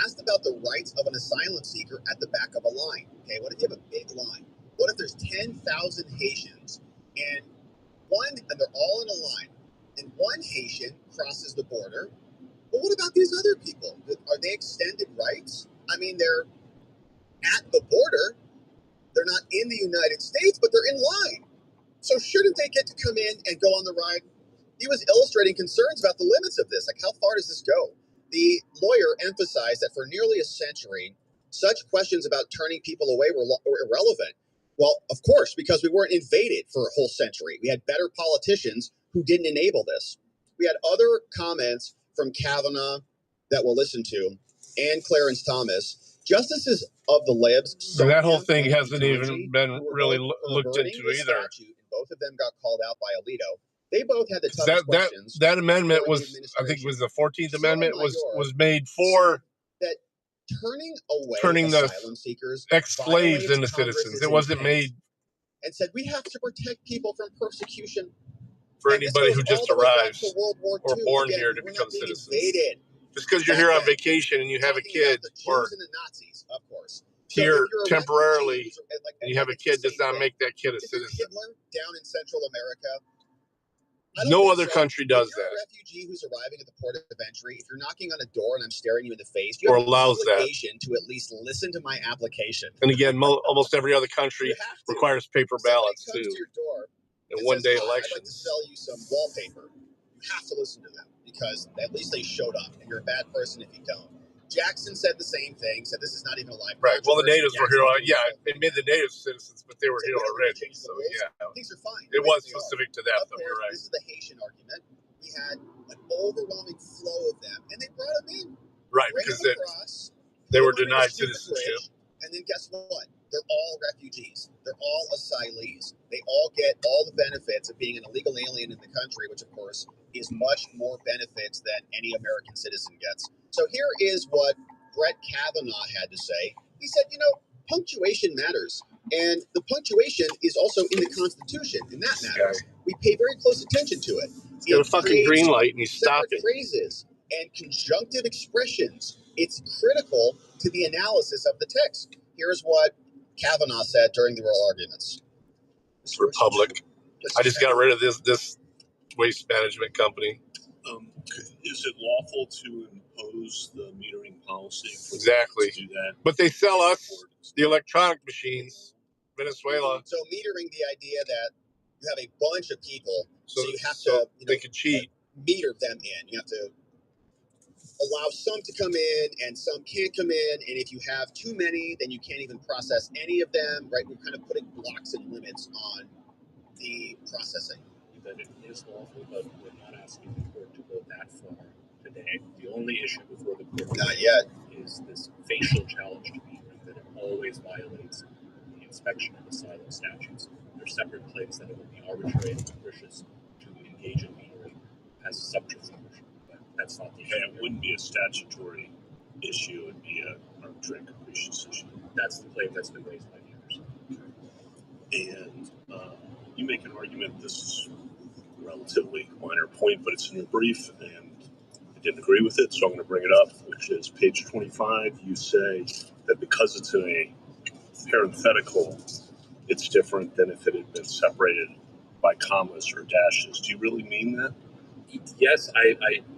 C: asked about the rights of an asylum seeker at the back of a line. Okay, what if you have a big line? What if there's 10,000 Haitians and they're all in a line, and one Haitian crosses the border? Well, what about these other people? Are they extended rights? I mean, they're at the border. They're not in the United States, but they're in line. So shouldn't they get to come in and go on the ride? He was illustrating concerns about the limits of this. Like, how far does this go? The lawyer emphasized that for nearly a century, such questions about turning people away were irrelevant. Well, of course, because we weren't invaded for a whole century. We had better politicians who didn't enable this. We had other comments from Kavanaugh that we'll listen to, and Clarence Thomas. Justices of the libs.
B: So that whole thing hasn't even been really looked into either.
C: And both of them got called out by Alito. They both had the toughest questions.
B: That amendment was, I think, was the 14th Amendment was made for
C: that turning
B: the
C: asylum seekers,
B: ex-slaves into citizens. It wasn't made
C: and said we have to protect people from persecution
B: for anybody who just arrives or born here to become citizens. Just because you're here on vacation and you have a kid, or
C: and the Nazis, of course.
B: here temporarily, and you have a kid, does not make that kid a citizen.
C: Hitler down in Central America.
B: No other country does that.
C: If you're a refugee who's arriving at the port of entry, if you're knocking on a door and I'm staring you in the face, you have an obligation to at least listen to my application.
B: And again, almost every other country requires paper ballots too.
C: To your door
B: and one-day
C: elections.
B: I'd like
C: to sell you some wallpaper. You have to listen to them because at least they showed up, and you're a bad person if you don't. Jackson said the same thing. Said this is not even a live.
B: Right. Well, the natives were here. Yeah, they made the natives citizens, but they were here already. So yeah,
C: things are fine.
B: It was specific to that, though. You're right.
C: This is the Haitian argument. We had an overwhelming flow of them, and they brought them in.
B: Right, because they were denied citizenship.
C: And then guess what? They're all refugees. They're all asylees. They all get all the benefits of being an illegal alien in the country, which, of course, is much more benefits than any American citizen gets. So here is what Brett Kavanaugh had to say. He said, punctuation matters. And the punctuation is also in the Constitution, and that matters. We pay very close attention to it.
B: He's got a fucking green light, and he's stopping.
C: Phrases and conjunctive expressions. It's critical to the analysis of the text. Here's what Kavanaugh said during the oral arguments.
B: Republic. I just got rid of this waste management company.
I: Is it lawful to impose the metering policy?
B: Exactly.
I: To do that?
B: But they sell us the electronic machines, Venezuela.
C: So metering, the idea that you have a bunch of people, so you have
B: to they can cheat.
C: Meter them in. You have to allow some to come in and some can't come in. And if you have too many, then you can't even process any of them, right? We're kind of putting blocks and limits on the processing.
K: That it is lawful, but we're not asking the court to go that far today. The only issue before the court is this facial challenge to metering, that it always violates the inspection and asylum statutes. There are separate claims that it would be arbitrary and capricious to engage in metering as a subterfuge. But that's not the issue.
I: It wouldn't be a statutory issue, it would be an arbitrary and capricious issue.
K: That's the claim that's been raised by the others.
I: And you make an argument, this is a relatively minor point, but it's in your brief, and I didn't agree with it, so I'm going to bring it up, which is page 25. You say that because it's in a parenthetical, it's different than if it had been separated by commas or dashes. Do you really mean that?
K: Yes, I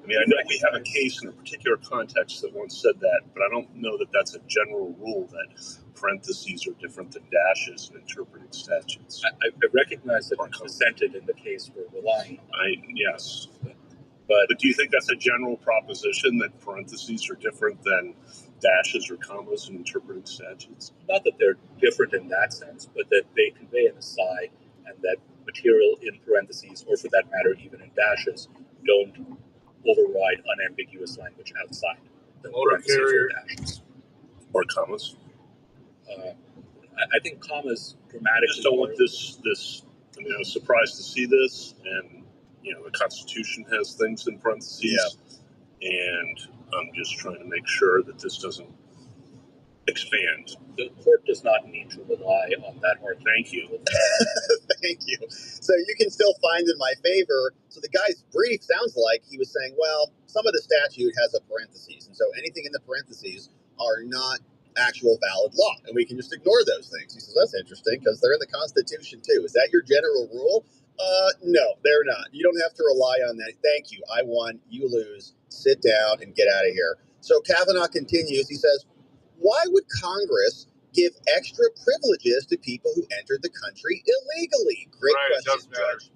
I: mean, I know we have a case in a particular context that once said that, but I don't know that that's a general rule that parentheses are different than dashes in interpreting statutes.
K: I recognize that it's dissented in the case we're relying on.
I: Yes. But do you think that's a general proposition that parentheses are different than dashes or commas in interpreting statutes?
K: Not that they're different in that sense, but that they convey an aside, and that material in parentheses, or for that matter, even in dashes, don't override unambiguous language outside the
B: Motor carrier.
K: actions.
L: Or commas.
K: I think commas
L: I
K: dramatically.
L: just don't want this. I mean, I was surprised to see this, and the Constitution has things in parentheses, and I'm just trying to make sure that this doesn't expand.
K: The court does not need to rely on that argument.
L: Thank you.
C: Thank you. So you can still find in my favor. So the guy's brief sounds like he was saying, well, some of the statute has a parentheses, and so anything in the parentheses are not actual valid law, and we can just ignore those things. He says, that's interesting because they're in the Constitution too. Is that your general rule? No, they're not. You don't have to rely on that. Thank you. I won. You lose. Sit down and get out of here. So Kavanaugh continues. He says, why would Congress give extra privileges to people who entered the country illegally? Great question, Judge.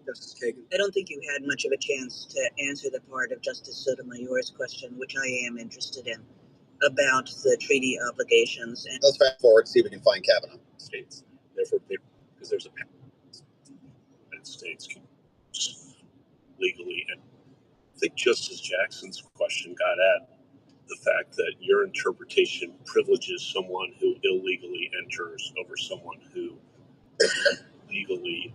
M: Justice Kagan, I don't think you had much of a chance to answer the part of Justice Sotomayor's question, which I am interested in, about the treaty obligations. And
C: let's fast forward, see if we can find Kavanaugh.
K: States, therefore, because there's a
L: United States can legally, and I think Justice Jackson's question got at the fact that your interpretation privileges someone who illegally enters over someone who legally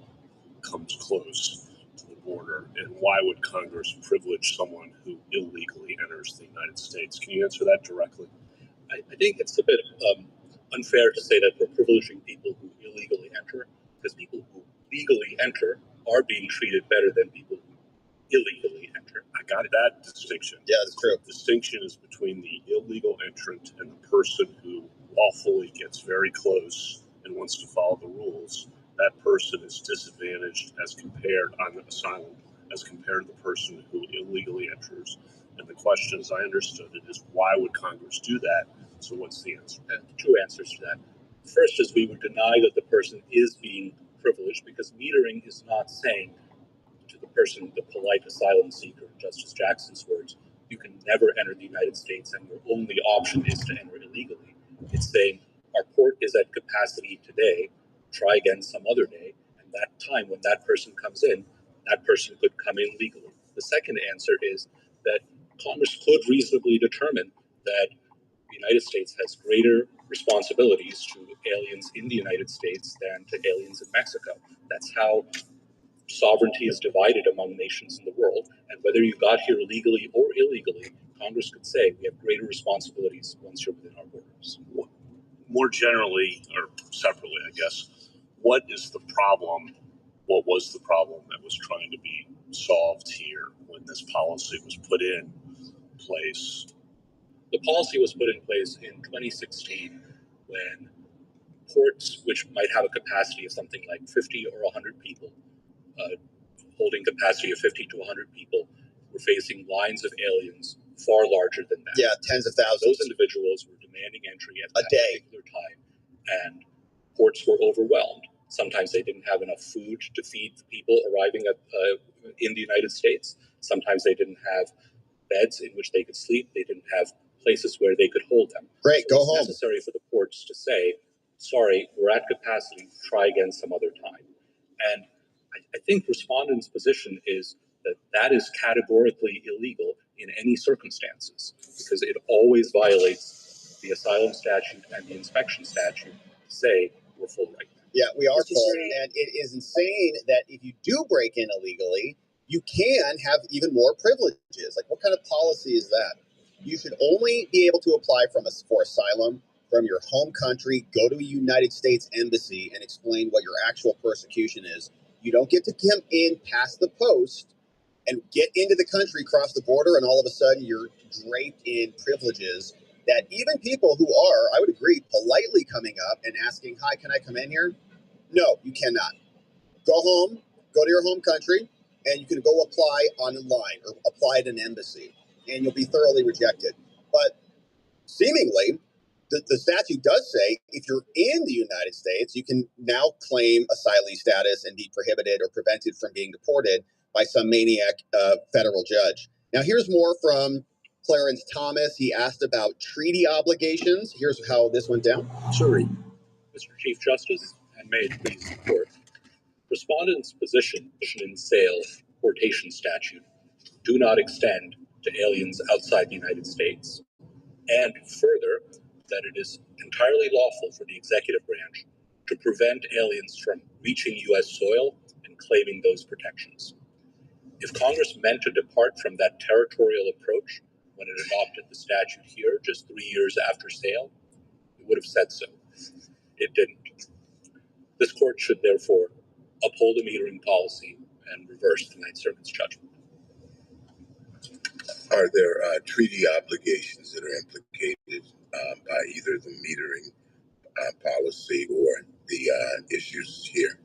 L: comes close to the border. And why would Congress privilege someone who illegally enters the United States? Can you answer that directly?
K: I think it's a bit unfair to say that we're privileging people who illegally enter, because people who legally enter are being treated better than people who illegally enter.
L: I got that distinction.
C: Yeah, that's true.
L: The distinction is between the illegal entrant and the person who lawfully gets very close and wants to follow the rules. That person is disadvantaged as compared on asylum, as compared to the person who illegally enters. And the question, as I understood it, is why would Congress do that? So what's the answer?
K: Two answers to that. First is we would deny that the person is being privileged, because metering is not saying to the person, the polite asylum seeker, Justice Jackson's words, you can never enter the United States and your only option is to enter illegally. It's saying our port is at capacity today, try again some other day, and that time when that person comes in, that person could come in legally. The second answer is that Congress could reasonably determine that the United States has greater responsibilities to aliens in the United States than to aliens in Mexico. That's how sovereignty is divided among nations in the world, and whether you got here legally or illegally, Congress could say we have greater responsibilities once you're within our borders.
L: More generally, or separately, I guess, what is the problem? What was the problem that was trying to be solved here when this policy was put in place?
K: The policy was put in place in 2016 when ports, which might have a capacity of something like 50 or 100 people, holding capacity of 50 to 100 people, were facing lines of aliens far larger than that.
C: Yeah, tens of thousands.
K: Those individuals were demanding entry at that
C: day.
K: particular time, and ports were overwhelmed. Sometimes they didn't have enough food to feed the people arriving in the United States. Sometimes they didn't have beds in which they could sleep. They didn't have places where they could hold them.
C: Great,
K: so
C: go
K: it's
C: home.
K: Necessary for the ports to say, sorry, we're at capacity, try again some other time. And I think respondents' position is that that is categorically illegal in any circumstances, because it always violates the asylum statute and the inspection statute to say we're full right now.
C: Yeah, we are full, and it is insane that if you do break in illegally, you can have even more privileges. Like, what kind of policy is that? You should only be able to apply for asylum from your home country, go to a United States embassy, and explain what your actual persecution is. You don't get to come in past the post and get into the country, cross the border, and all of a sudden you're draped in privileges that even people who are, I would agree, politely coming up and asking, hi, can I come in here? No, you cannot. Go home, go to your home country, and you can go apply online or apply at an embassy, and you'll be thoroughly rejected. But seemingly, the statute does say if you're in the United States, you can now claim asylee status and be prohibited or prevented from being deported by some maniac federal judge. Now, here's more from Clarence Thomas. He asked about treaty obligations. Here's how this went down.
K: Sorry, Mr. Chief Justice, and may it please the court. Respondents' position in Sale deportation statute do not extend to aliens outside the United States, and further, that it is entirely lawful for the executive branch to prevent aliens from reaching U.S. soil and claiming those protections. If Congress meant to depart from that territorial approach when it adopted the statute here just 3 years after sale, it would have said so. It didn't. This court should therefore uphold the metering policy and reverse the Ninth Circuit's judgment.
N: Are there treaty obligations that are implicated by either the metering policy or the issues here?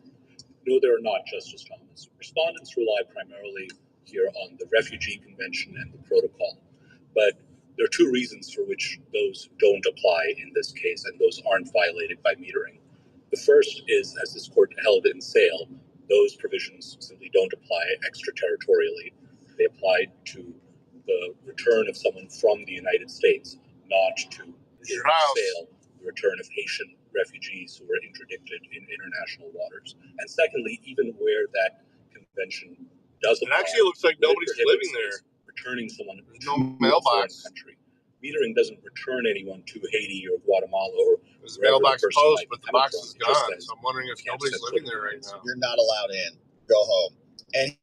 K: No, there are not, Justice Thomas. Respondents rely primarily here on the Refugee Convention and the protocol, but there are two reasons for which those don't apply in this case, and those aren't violated by metering. The first is, as this court held in Sale, those provisions simply don't apply extraterritorially. They apply to the return of someone from the United States, not to Sale, the return of Haitian refugees who were interdicted in international waters. And secondly, even where that convention does apply,
B: it actually looks like nobody's living there.
K: Returning someone
B: no
K: to
B: mailbox.
K: a country. Metering doesn't return anyone to Haiti or Guatemala or
B: there's a mailbox post, but the box is gone. So I'm wondering if nobody's living there right now.
C: You're not allowed in. Go home. And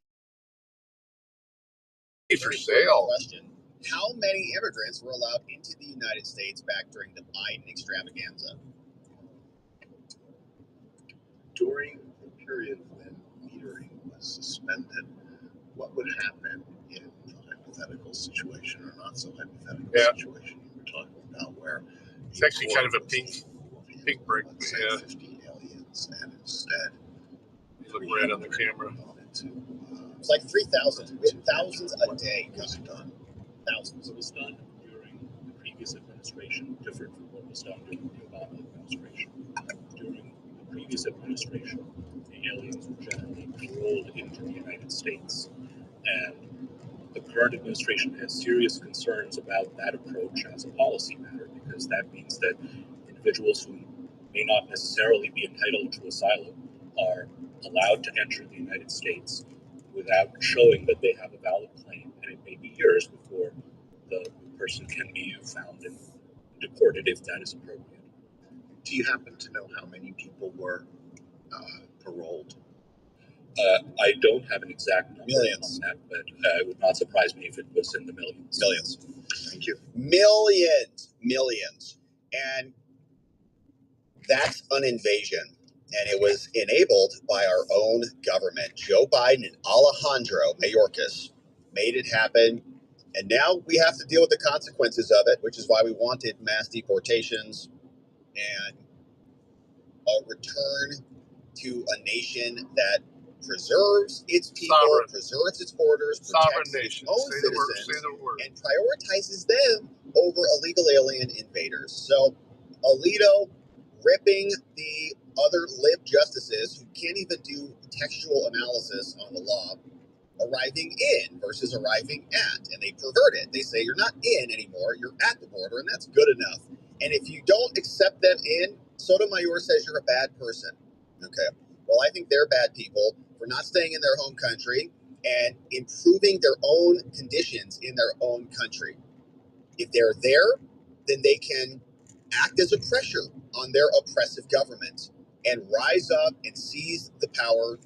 B: for sale.
C: Question: how many immigrants were allowed into the United States back during the Biden extravaganza?
I: During the period when metering was suspended, what would happen in the hypothetical situation or not so hypothetical situation we're talking about, where
B: it's actually kind of a pink brick.
I: Let's say 50 aliens, and instead
B: you look right on the camera.
C: It's like 3,000. We had thousands a day coming done. Thousands.
K: What was done during the previous administration different from what was done during the Obama administration. During the previous administration, the aliens were generally paroled into the United States, and the current administration has serious concerns about that approach as a policy matter, because that means that individuals who may not necessarily be entitled to asylum are allowed to enter the United States without showing that they have a valid claim, and it may be years before the person can be found and deported if that is appropriate.
I: Do you happen to know how many people were paroled?
K: I don't have an exact number
C: Millions.
K: on that, but it would not surprise me if it was in the millions.
C: Millions.
I: Thank you.
C: Millions. And that's an invasion. And it was enabled by our own government. Joe Biden and Alejandro Mayorkas made it happen. And now we have to deal with the consequences of it, which is why we wanted mass deportations and a return to a nation that preserves its people, preserves its borders, protects its own citizens, and prioritizes them over illegal alien invaders. So Alito ripping the other lib justices who can't even do textual analysis on the law, arriving in versus arriving at, and they pervert it. They say you're not in anymore, you're at the border, and that's good enough. And if you don't accept them in, Sotomayor says you're a bad person. Okay, well, I think they're bad people for not staying in their home country and improving their own conditions in their own country. If they're there, then they can act as a pressure on their oppressive government and rise up and seize the power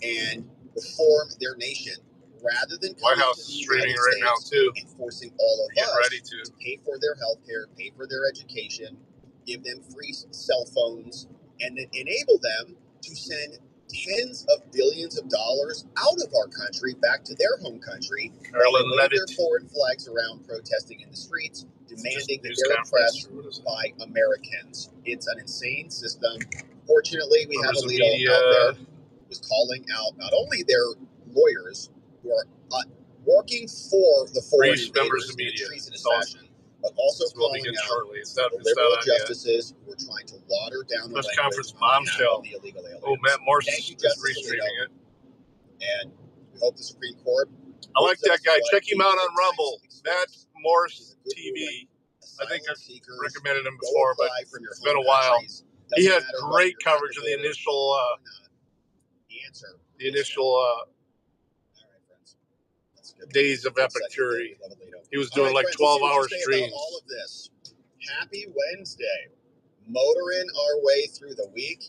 C: and reform their nation, rather than
B: White House is streaming right now too,
C: and forcing all of us
B: ready to
C: pay for their health care, pay for their education, give them free cell phones, and then enable them to send tens of billions of dollars out of our country back to their home country, wave their foreign flags around, protesting in the streets, demanding that they're oppressed by Americans. It's an insane system. Fortunately, we have Alito out there who's calling out not only their lawyers who are working for the foreign invaders in a treasonous fashion, but also calling out the liberal justices who are trying to water down the language
B: bombshell.
C: Of the illegal aliens.
B: Oh, Matt Morse
C: is
B: restreaming it.
C: And we hope the Supreme Court.
B: I like that guy. Check him out on Rumble. Matt Morse TV. I think I recommended him before, but it's been a while. He had great coverage of the initial days of Epicurity. He was doing like 12-hour streams.
C: All of this. Happy Wednesday. Motoring our way through the week.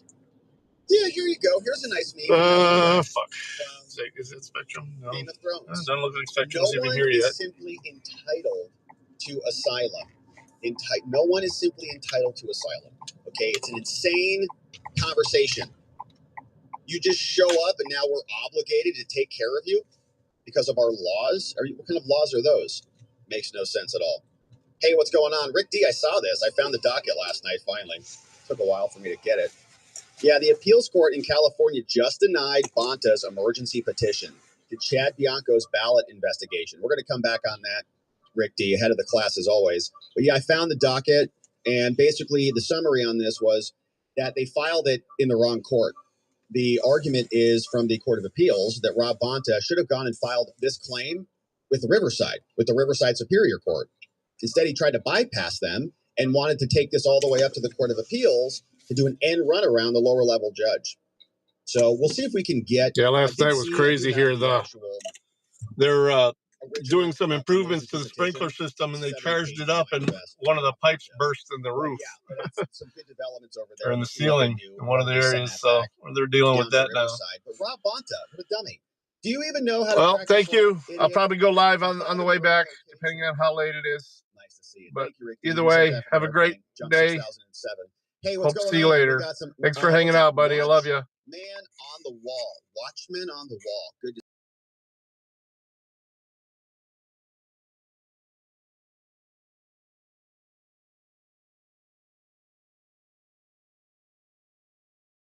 C: Yeah, here you go. Here's a nice meme.
B: Fuck. Is it Spectrum? No.
C: Game of Thrones.
B: Doesn't look like Spectrum's even here yet.
C: No one is simply entitled to asylum. No one is simply entitled to asylum. Okay, it's an insane conversation. You just show up and now we're obligated to take care of you because of our laws? What kind of laws are those? Makes no sense at all. Hey, what's going on? Rick D, I saw this. I found the docket last night, finally. Took a while for me to get it. Yeah, the appeals court in California just denied Bonta's emergency petition to Chad Bianco's ballot investigation. We're going to come back on that, Rick D, ahead of the class as always. But yeah, I found the docket, and basically the summary on this was that they filed it in the wrong court. The argument is from the Court of Appeals that Rob Bonta should have gone and filed this claim with the Riverside Superior Court. Instead, he tried to bypass them and wanted to take this all the way up to the Court of Appeals to do an end run around the lower level judge. So we'll see if we can get.
B: Yeah, last night was crazy here. They're doing some improvements to the sprinkler system, and they charged it up, and one of the pipes burst in the roof.
C: Some good developments over there.
B: Or in the ceiling in one of the areas, so they're dealing with that now.
C: But Rob Bonta, what a dummy. Do you even know how to?
B: Well, thank you. I'll probably go live on the way back, depending on how late it is.
C: Nice to see you.
B: But either way, have a great day.
C: Hey,
B: Hope to see you later. Thanks for hanging out, buddy. I love you.
C: Man on the wall. Watchman on the wall. Good to